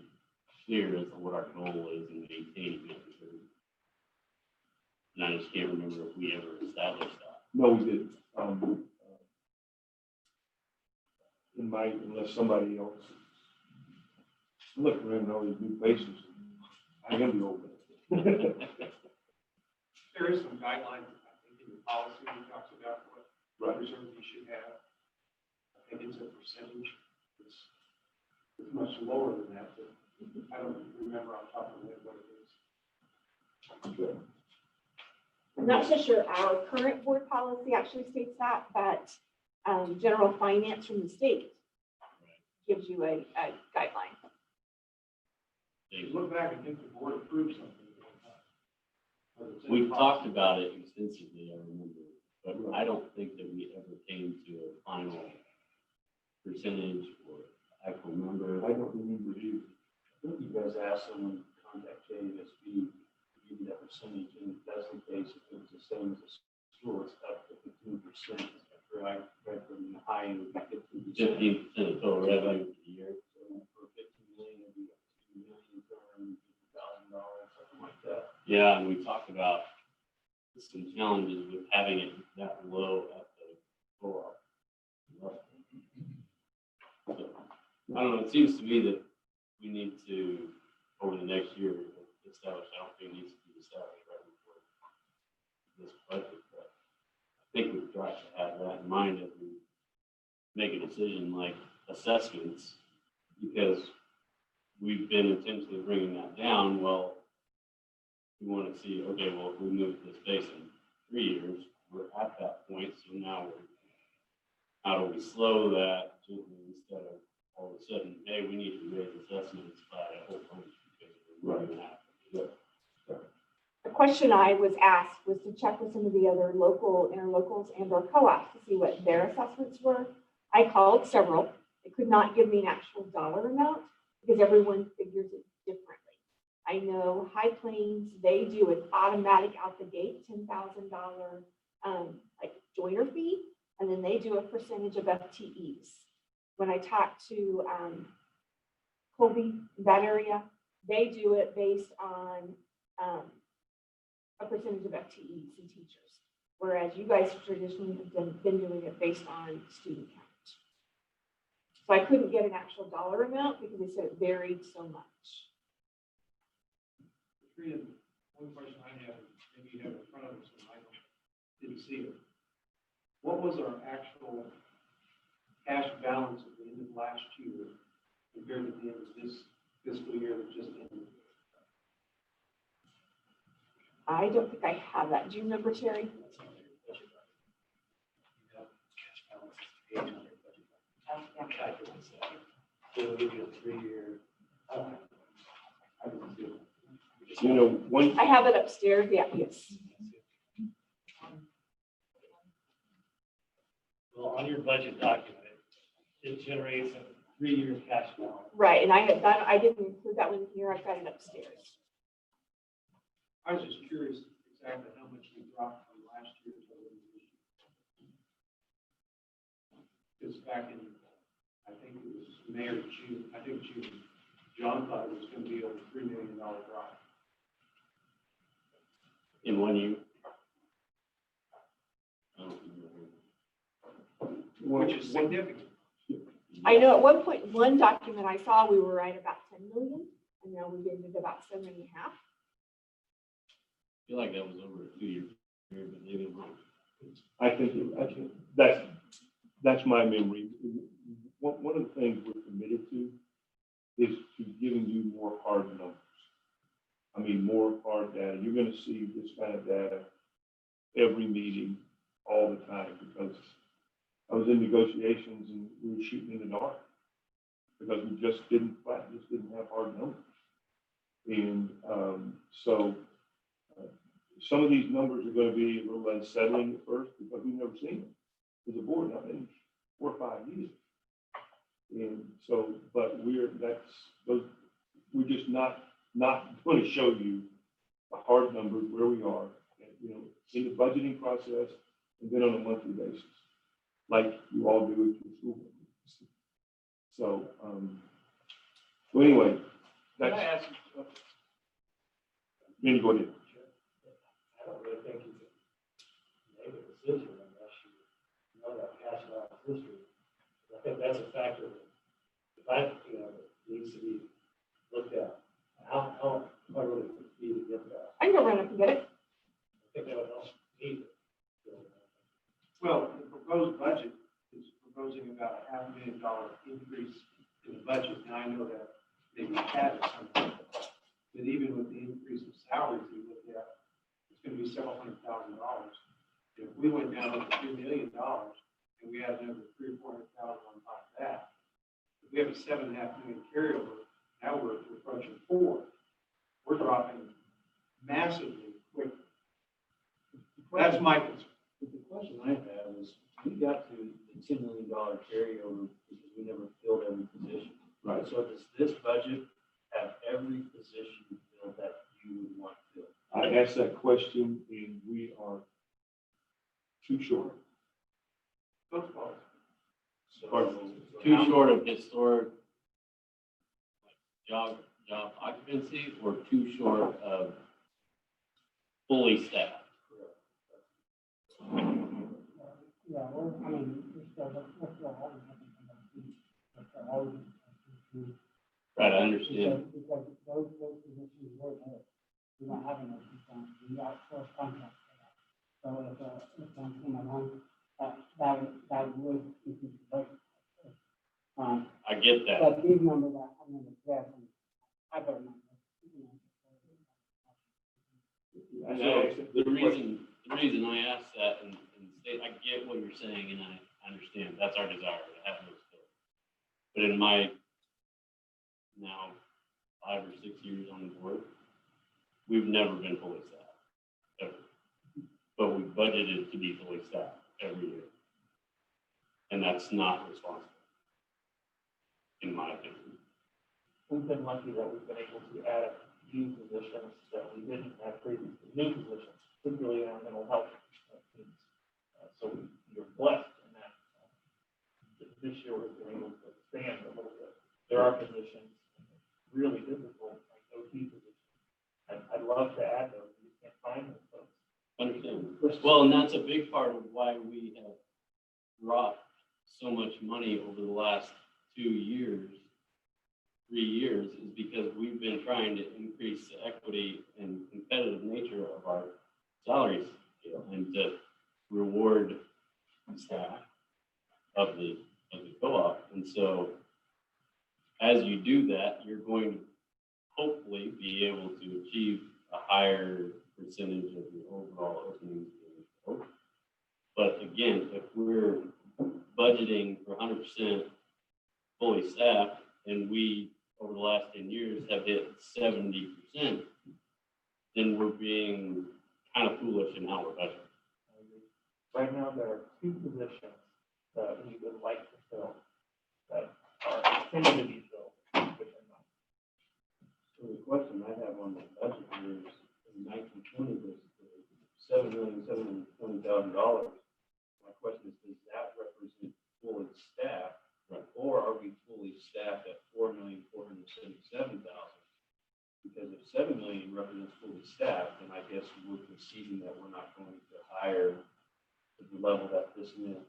clear as to what our goal is in maintaining it. And I just can't remember if we ever established that. No, we didn't. Unless somebody else. Look around all these new faces. I am the old man. There is some guidelines, I think, in the policy that talks about what reserve you should have. I think it's a percentage. It's much lower than that, but I don't remember off the top of my head what it is. Okay. I'm not so sure our current board policy actually states that, but general finance from the state gives you a guideline. You look back and think the board approved something. We've talked about it extensively, I remember, but I don't think that we ever came to a final percentage or actual number. I don't remember you. I think you guys asked someone to contact KSB to give you that percentage, and if that's the case, if it's the same as the school, it's up to 15%. Right from the high end would be 15%. 15% of total revenue for the year. So for 15 million, it'd be $2,250,000, something like that. Yeah, and we talked about some challenges with having it that low at the co-op level. So, I don't know, it seems to me that we need to, over the next year, establish, I don't think it needs to be established right before this budget, but I think we've got to have that in mind as we make a decision like assessments, because we've been intentionally bringing that down. Well, we want to see, okay, well, if we move this base in 3 years, we're at that point. So now how do we slow that gently instead of all of a sudden, hey, we need to raise assessments by a whole bunch because we're running out. The question I was asked was to check with some of the other local interlocals and or co-ops to see what their assessments were. I called several. They could not give me an actual dollar amount because everyone figures it differently. I know High Plains, they do an automatic out the gate $10,000 like joiner fee, and then they do a percentage of FTEs. When I talk to Colby, that area, they do it based on a percentage of FTEs and teachers, whereas you guys traditionally have been doing it based on student count. So I couldn't get an actual dollar amount because they said it varied so much. Katrina, one question I have, maybe you have in front of us, and I didn't see it. What was our actual cash balance at the end of last year compared to the end of this fiscal year that just ended? I don't think I have that. Do you remember, Terry? It'll give you a 3-year. You know, one, I have it upstairs. Yeah, yes. Well, on your budget document, it generates a 3-year cash balance. Right, and I had that. I didn't include that one here. I've got it upstairs. I was just curious exactly how much we dropped from last year to this year. Because back in, I think it was May or June, I think June, John thought it was going to be over $3 million drop. In 1 year. Which is significant. I know at one point, one document I saw, we were right about 10 million, and now we've ended about 7.5. I feel like that was over a 2-year period, but maybe I'm wrong. I think that's my memory. One of the things we're committed to is to giving you more hard numbers. I mean, more hard data. You're going to see this kind of data every meeting, all the time, because I was in negotiations and we were shooting in the dark because we just didn't have hard numbers. And so some of these numbers are going to be a little unsettling at first because we've never seen them as a board, not in 4 or 5 years. And so, but we're just not going to show you the hard numbers where we are, you know, in the budgeting process and then on a monthly basis, like you all do at your school. So, so anyway, that's. Can I ask? Then go ahead. I don't really think you can make a decision unless you know that cash balance history. I think that's a factor that needs to be looked at. How hard would it be to get that? I can go run up and get it. I think that would help me. Well, the proposed budget is proposing about a $500,000 increase in the budget. Now, I know that maybe had at some point, but even with the increase of salaries we look at, it's going to be several $100,000. If we went down to $2 million and we had another $300,000 or $400,000 on top of that, if we have a $7.5 million carryover, now we're approaching 4. We're dropping massively quickly. That's my concern. But the question I have is, we got to the $10 million carryover because we never filled every position. Right. So does this budget have every position filled that you would want filled? I asked that question and we are too short. Football. Or too short of historic job occupancy, or too short of fully staffed? Yeah, well, I mean, Right, I understand. Because those positions were there. We don't have enough people, we outsource contracts for that. So if one came along, that would increase the budget. I get that. But these numbers, I'm gonna guess, and I don't know. So the reason I asked that and state, I get what you're saying and I understand, that's our desire to have those skills. But in my now 5 or 6 years on the board, we've never been fully staffed, ever. But we budgeted to be fully staffed every year. And that's not responsible, in my opinion. We've been lucky that we've been able to add a few positions that we didn't have previously, new positions, particularly in our mental health teams. So you're blessed in that. This year we're able to expand a little bit. There are positions, really difficult, like OT positions. I'd love to add those, we can't find those folks. Understand. Well, and that's a big part of why we have brought so much money over the last 2 years, 3 years, is because we've been trying to increase the equity and competitive nature of our salary scale and to reward staff of the co-op. And so as you do that, you're going to hopefully be able to achieve a higher percentage of your overall openings. But again, if we're budgeting for 100% fully staffed and we, over the last 10 years, have hit 70%, then we're being kind of foolish in how we're budgeting. Right now, there are 2 positions that we would like to fill that are intended to be filled, which are not. So the question I have on the budget here is, in 1920, was $7,720,000. My question is, does that represent fully staffed? Right. Or are we fully staffed at $4,477,000? Because if 7 million represents fully staffed, then I guess we're conceding that we're not going to hire to the level that this meant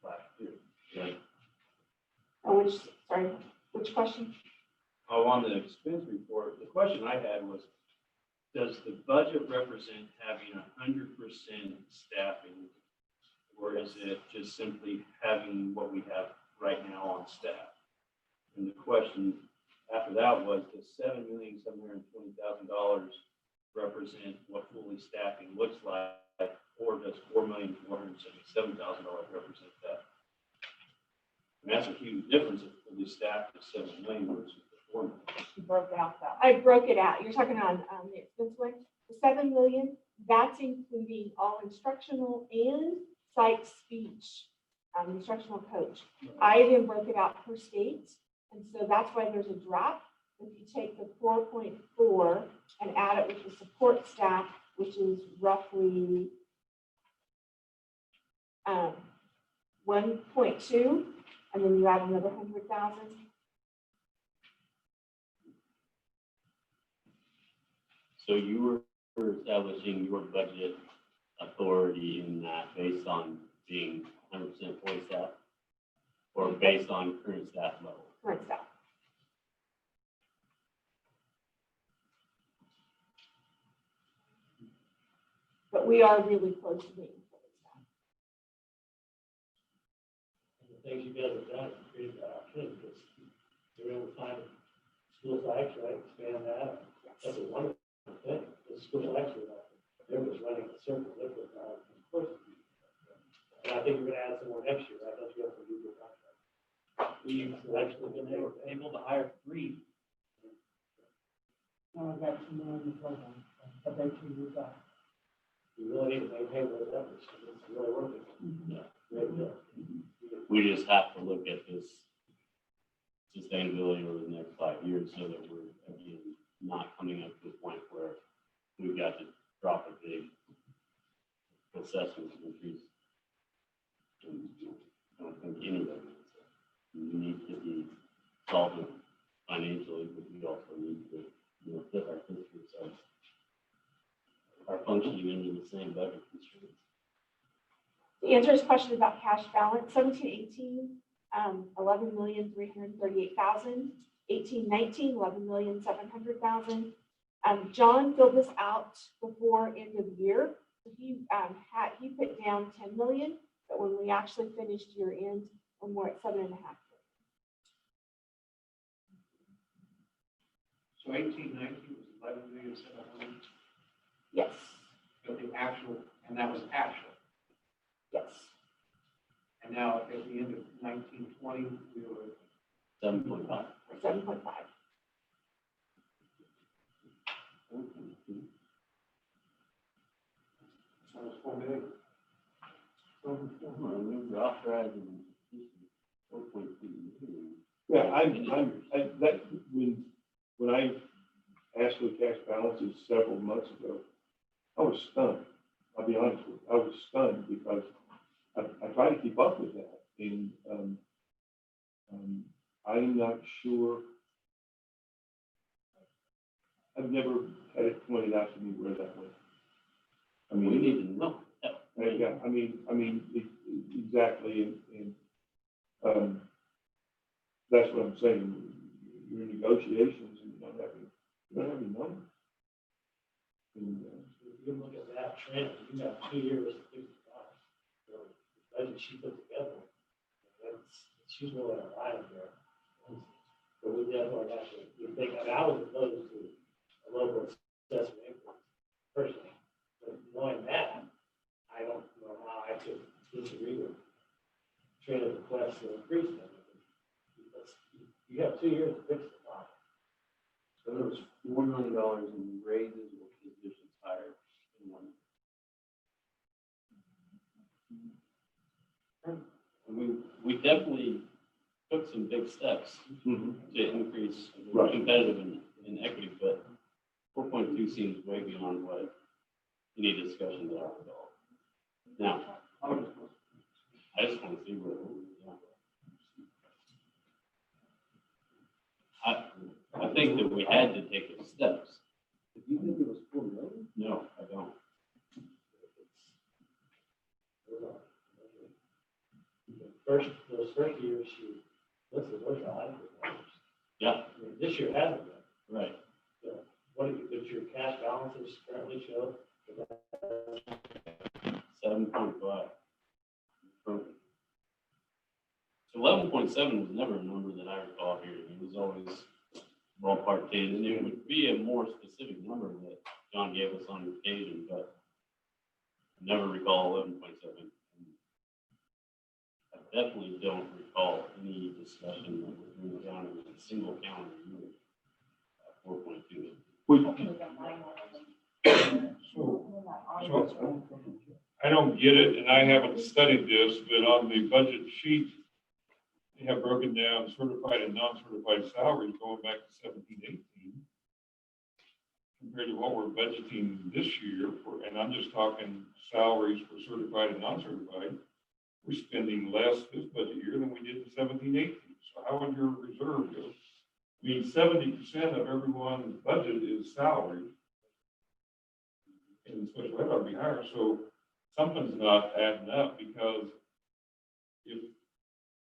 last year. Right. Oh, which question? Oh, on the expense report, the question I had was, does the budget represent having 100% staffing? Or is it just simply having what we have right now on staff? And the question after that was, does $7,720,000 represent what fully staffing looks like, or does $4,477,000 represent that? And that's a huge difference if fully staffed is 7 million versus the 4 million. You broke out that. I broke it out. You're talking on the expense one. The 7 million, that's including all instructional and psych speech, instructional coach. I then broke it out per state. And so that's why there's a drop. If you take the 4.4 and add it with the support staff, which is roughly 1.2, and then you add another 100,000. So you were establishing your budget authority in that based on being 100% fully staffed, or based on current staff level? Current staff. But we are really close to being fully staffed. And the things you guys have done to create that opportunity, because you're able to find schools like, right, expand that. That's a wonderful thing. The schools actually, they're just running a circle, of course. And I think we're gonna add some more next year, right? Don't you have to do your contract? We've actually been able to hire 3. No, I got 2 more in the program, but they can use that. We really need to maintain those efforts. It's really working. Yeah. Great deal. We just have to look at this sustainability over the next 5 years so that we're, again, not coming up to a point where we've got to drop a big assessment increase. And I don't think any of them is. We need to be solvent financially, but we also need to, fit our districts are functioning under the same budget constraints. To answer his question about cash balance, 17-18, 11,338,000. 18-19, 11,700,000. John filled this out before end of the year. He put down 10 million, but when we actually finished year end, we're at 7.5 million. So 18-19 was 11,700,000. Yes. But the actual, and that was actual. Yes. And now at the end of 19-20, we were 7.5. 7.5. almost 4 million. We're authorizing 4.2 million. Yeah, when I asked for the cash balances several months ago, I was stunned. I'll be honest with you, I was stunned because I try to keep up with that, and, I'm not sure. I've never had it pointed out to me where that was. I We mean, need to know. yeah, I mean, exactly, and, that's what I'm saying. You're in negotiations and you don't have any numbers. And, If you look at that trend, you got 2 years to fix the cost. So the budget she put together, she's really a line there. So we definitely have to think, I mean, I was opposed to a local assessment increase personally. But knowing that, I don't know how I could disagree with Trina's request to increase them. Because you have 2 years to fix the cost. So there was $4 million in raises or positions hired in 1 year. We definitely took some big steps to increase Right. competitive in equity, but 4.2 seems way beyond what any discussion that I would all. Now, I just want to see where, I think that we had to take those steps. Do you think it was 4 million? No, I don't. Those first years, those are high performers. Yeah, I mean, this year hasn't been. right. So what does your cash balances currently show? 7.5. So 11.7 was never a number that I recall hearing. It was always ballpark 10, and it would be a more specific number that John gave us on occasion, but I never recall 11.7. I definitely don't recall any discussion that was moved down in a single calendar year at 4.2. I don't get it, and I haven't studied this, but on the budget sheet, they have broken down certified and non-certified salaries going back to 17-18 compared to what we're budgeting this year for, and I'm just talking salaries for certified and non-certified. We're spending less this budget year than we did in 17-18. So how would your reserve go? I mean, 70% of everyone's budget is salary. And special ed ought to be higher, so something's not adding up, because if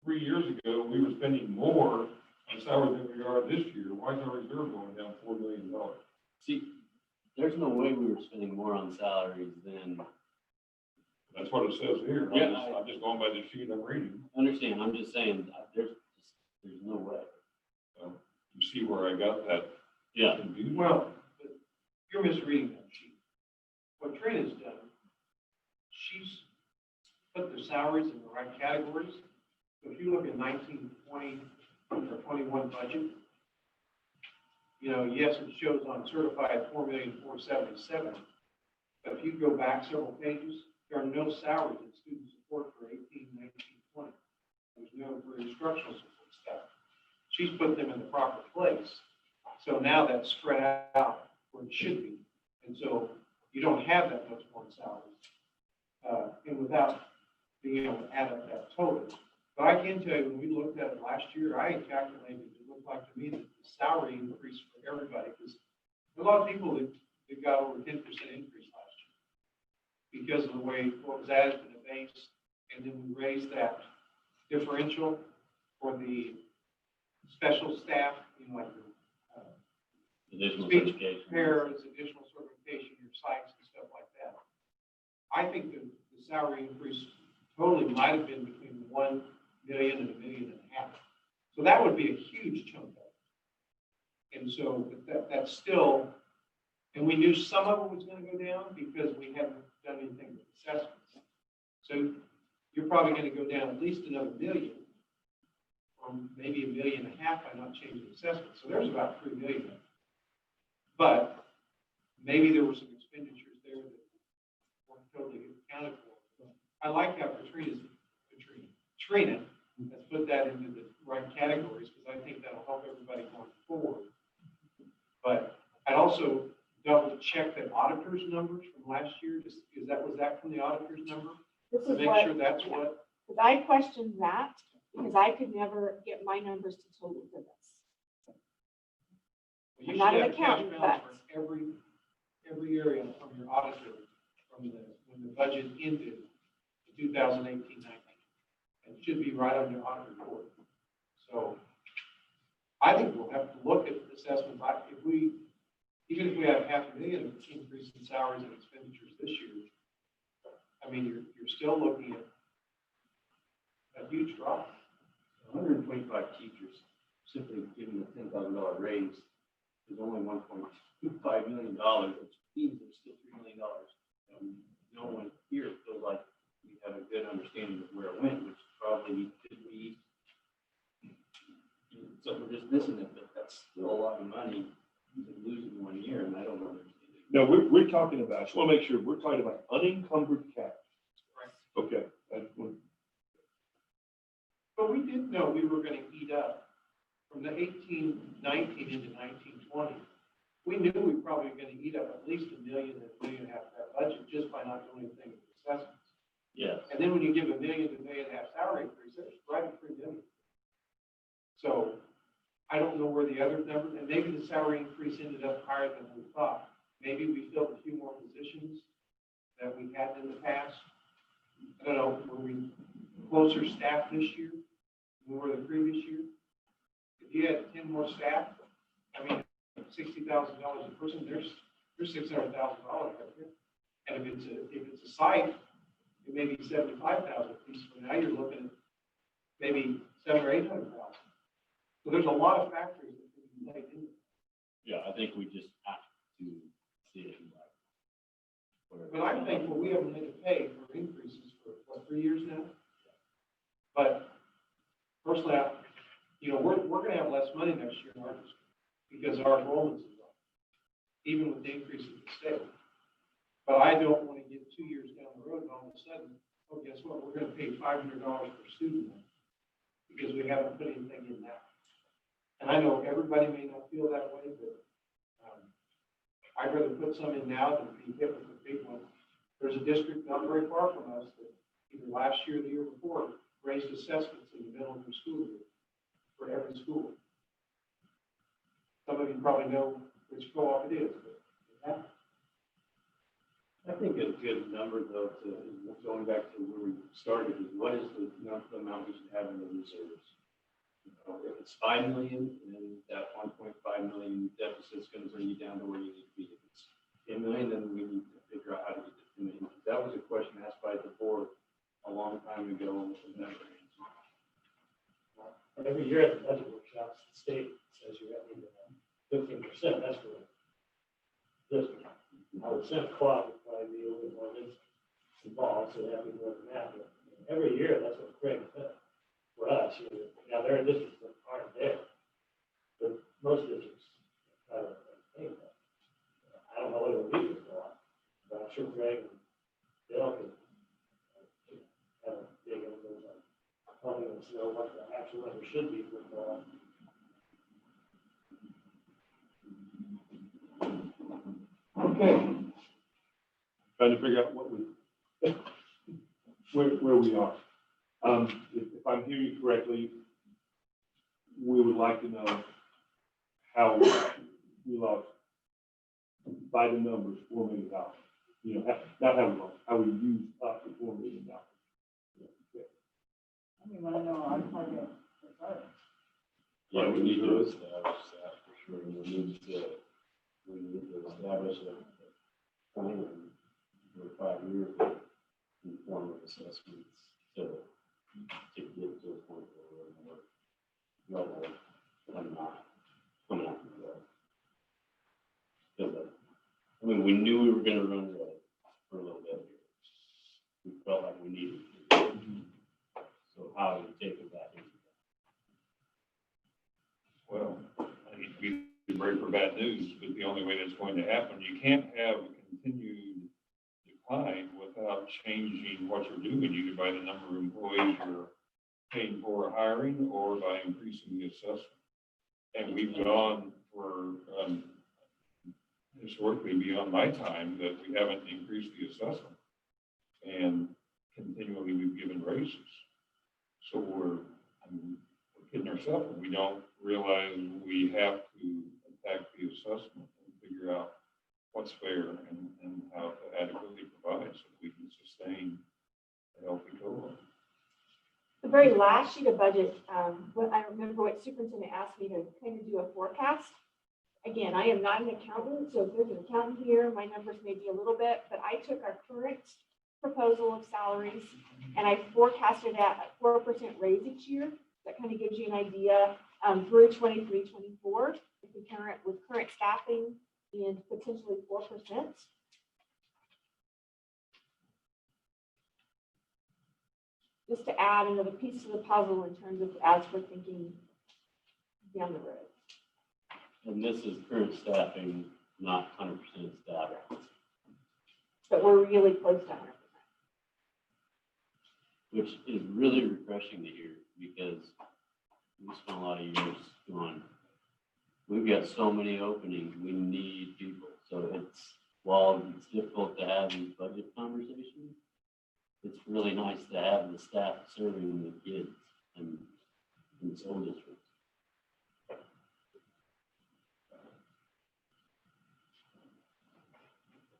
3 years ago we were spending more on salary than we are this year, why is our reserve going down $4 million? See, there's no way we were spending more on salaries than. That's what it says here. Yeah. I'm just going by the sheet I'm reading. Understand, I'm just saying, there's no way. You see where I got that? Yeah. Confusion? Well, you're misreading that sheet. What Trina's done, she's put the salaries in the right categories. So if you look at 19, 20, or 21 budget, yes, it shows on certified 4,477,000. But if you go back several pages, there are no salaries in student support for 18, 19, 20. There's no for instructional support staff. She's put them in the proper place. So now that's spread out where it should be. And so you don't have that much more in salaries. And without being able to add up that total. But I can tell you, when we looked at it last year, I calculated, it looked like to me that the salary increase for everybody, because a lot of people that got over 10% increase last year because of the way what was added to the base, and then we raised that differential for the special staff, like the Additional speech certification. pairs, additional certification, your sites and stuff like that. I think the salary increase totally might have been between 1 million and $1.5 million. So that would be a huge chunk of it. And so that's still, and we knew some of it was going to go down because we hadn't done anything with assessments. So you're probably going to go down at least another $1 million, or maybe $1.5 million by not changing assessments. So there's about $3 million. But maybe there were some expenditures there that weren't totally accounted for. I like how Trina has put that into the right categories, because I think that'll help everybody going forward. But I'd also double check that auditor's numbers from last year. Was that from the auditor's number? This to is make what, sure that's what, because I questioned that, because I could never get my numbers to total for this. you I'm should not an have a cash accountant, balance but- for every area from your auditor, from the, when the budget ended in 2018-19. And it should be right on your audit report. So I think we'll have to look at assessments. If we, even if we have $500,000 increase in salaries and expenditures this year, I mean, you're still looking at a huge drop. 125 teachers simply giving a $10,000 raise is only $1.25 million, which means there's still $3 million. No one here feels like we have a good understanding of where it went, which probably could be, so we're just missing it, but that's still a lot of money to lose in 1 year, and I don't understand it. No, we're talking about, I just want to make sure, we're talking about unencumbered cash. Okay. But we did know we were going to eat up from the 18-19 into 19-20. We knew we were probably going to eat up at least $1 million and $1.5 million of that budget just by not doing anything with assessments. Yes. And then when you give $1 million to $1.5 million salary increase, that's right at $3 million. So I don't know where the other numbers, and maybe the salary increase ended up higher than we thought. Maybe we filled a few more positions that we hadn't in the past. I don't know, were we closer staffed this year than we were the previous year? If you had 10 more staff, I mean, $60,000 a person, there's $600,000 right there. And if it's a site, it may be 75,000 a piece. So now you're looking at maybe 700,000 or 800,000. So there's a lot of factors that can be laid in. Yeah, I think we just have to see it. But I'm thankful we haven't had to pay for increases for, what, 3 years now? But personally, we're going to have less money next year in our district because our enrollments is up, even with the increase in the state. But I don't want to get 2 years down the road and all of a sudden, oh, guess what? We're going to pay $500 per student because we haven't put anything in now. And I know everybody may not feel that way, but I'd rather put some in now than be hit with a big one. There's a district not very far from us that either last year or the year before raised assessments in the middle of their school year for every school. Some of you probably know which co-op it is, but it happened. I think a good number, though, going back to where we started, is what is the amount we should have in the reserves? If it's $5 million, then that $1.5 million deficit is going to bring you down to where you need to be. If it's $10 million, then we need to figure out how to get to $10 million. That was a question asked by the board a long time ago, and was never answered. But every year at the budget workshops, the state says you have to have 15%. That's for this. I would say co-op would probably be a little bit more involved, so that'd be more than that. But every year, that's what Craig said. For us, now there are districts that aren't there, but most districts have a thing. I don't know what it would be for co-op, but I'm sure Craig and Bill could have a big influence on helping us know what the actual number should be for co-op. Okay. Trying to figure out where we are. If I'm hearing you correctly, we would like to know how we lost, by the numbers, $4 million. Not how we lost, how we used up the $4 million. We want to know our target reserves. Yeah, we need to establish that for sure. We need to establish a plan for 5 years of informal assessments to get to a point where we're more level and not coming out of the road. I mean, we knew we were going to run red for a little bit here. We felt like we needed to. So how do we take it back into that? Well, I hate to be the bearer for bad news, but the only way that's going to happen, you can't have a continued decline without changing what you're doing, either by the number of employees you're paying for hiring or by increasing the assessment. And we've gone for historically beyond my time that we haven't increased the assessment. And continually we've given raises. So we're kidding ourselves, we don't realize we have to attack the assessment and figure out what's fair and how to adequately provide so we can sustain a healthy co-op. The very last sheet of budget, what I remember what superintendent asked me to kind of do a forecast. Again, I am not an accountant, so if there's an accountant here, my numbers may be a little bit, but I took our current proposal of salaries and I forecasted at a 4% raise each year. That kind of gives you an idea through 23, 24, if we current with current staffing and potentially 4%. Just to add another piece to the puzzle in terms of as we're thinking down the road. And this is current staffing, not 100% staff. But we're really close to 100%. Which is really refreshing to hear because we spent a lot of years going, we've got so many openings, we need people. So while it's difficult to have these budget conversations, it's really nice to have the staff serving the kids and in school districts.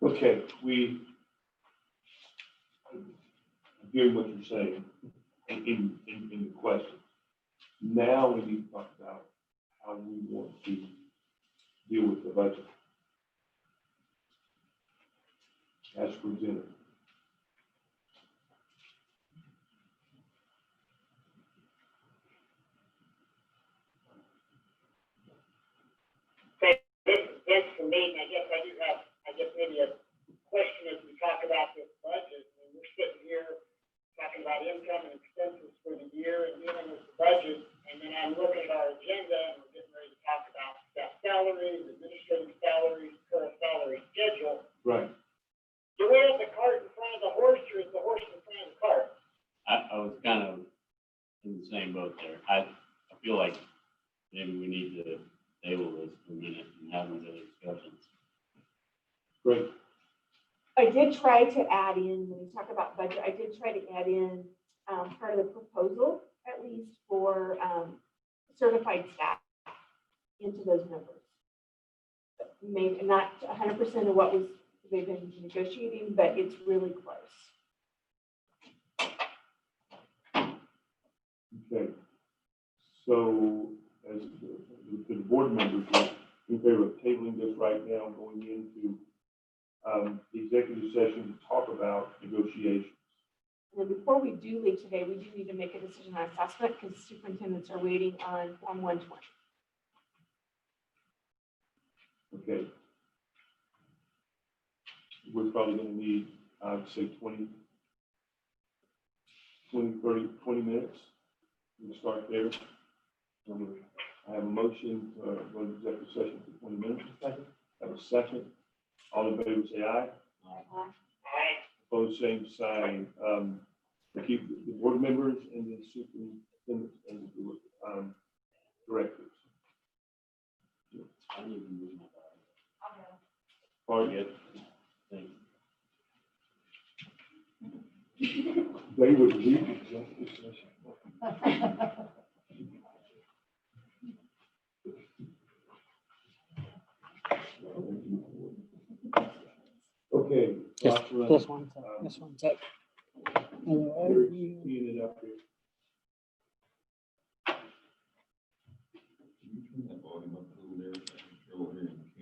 Okay, I'm hearing what you're saying in the question. Now we need to talk about how we want to deal with the budget as presented. This for me, and I guess maybe a question as we talk about this budget. I mean, we're sitting here talking about income and expenses for the year and dealing with the budget, and then I'm looking at our agenda and we're getting ready to talk about staff salaries, administrative salaries, current salary schedule. Right. Do we have the cart in front of the horse, or is the horse in front of the cart? I was kind of in the same boat there. I feel like maybe we need to table this for a minute and have these other discussions. Great. I did try to add in, when we talk about budget, I did try to add in part of the proposal, at least for certified staff into those numbers. Maybe not 100% of what they've been negotiating, but it's really close. Okay. So as the board members are in favor of tabling this right now, going into the executive session to talk about negotiations. And then before we do leave today, we do need to make a decision on assessment because superintendents are waiting on Form 120. Okay. We're probably going to need, I would say 20 minutes. We'll start there. I have a motion to go into executive session for 20 minutes. Second. I have a second. All in favor, say aye. Aye. Opposed, same sign. We keep the board members and the superintendent and the directors. I don't even move my body. Pardon? Thanks. They would leave the executive session. Okay. This one's up. You're cleaning it up here.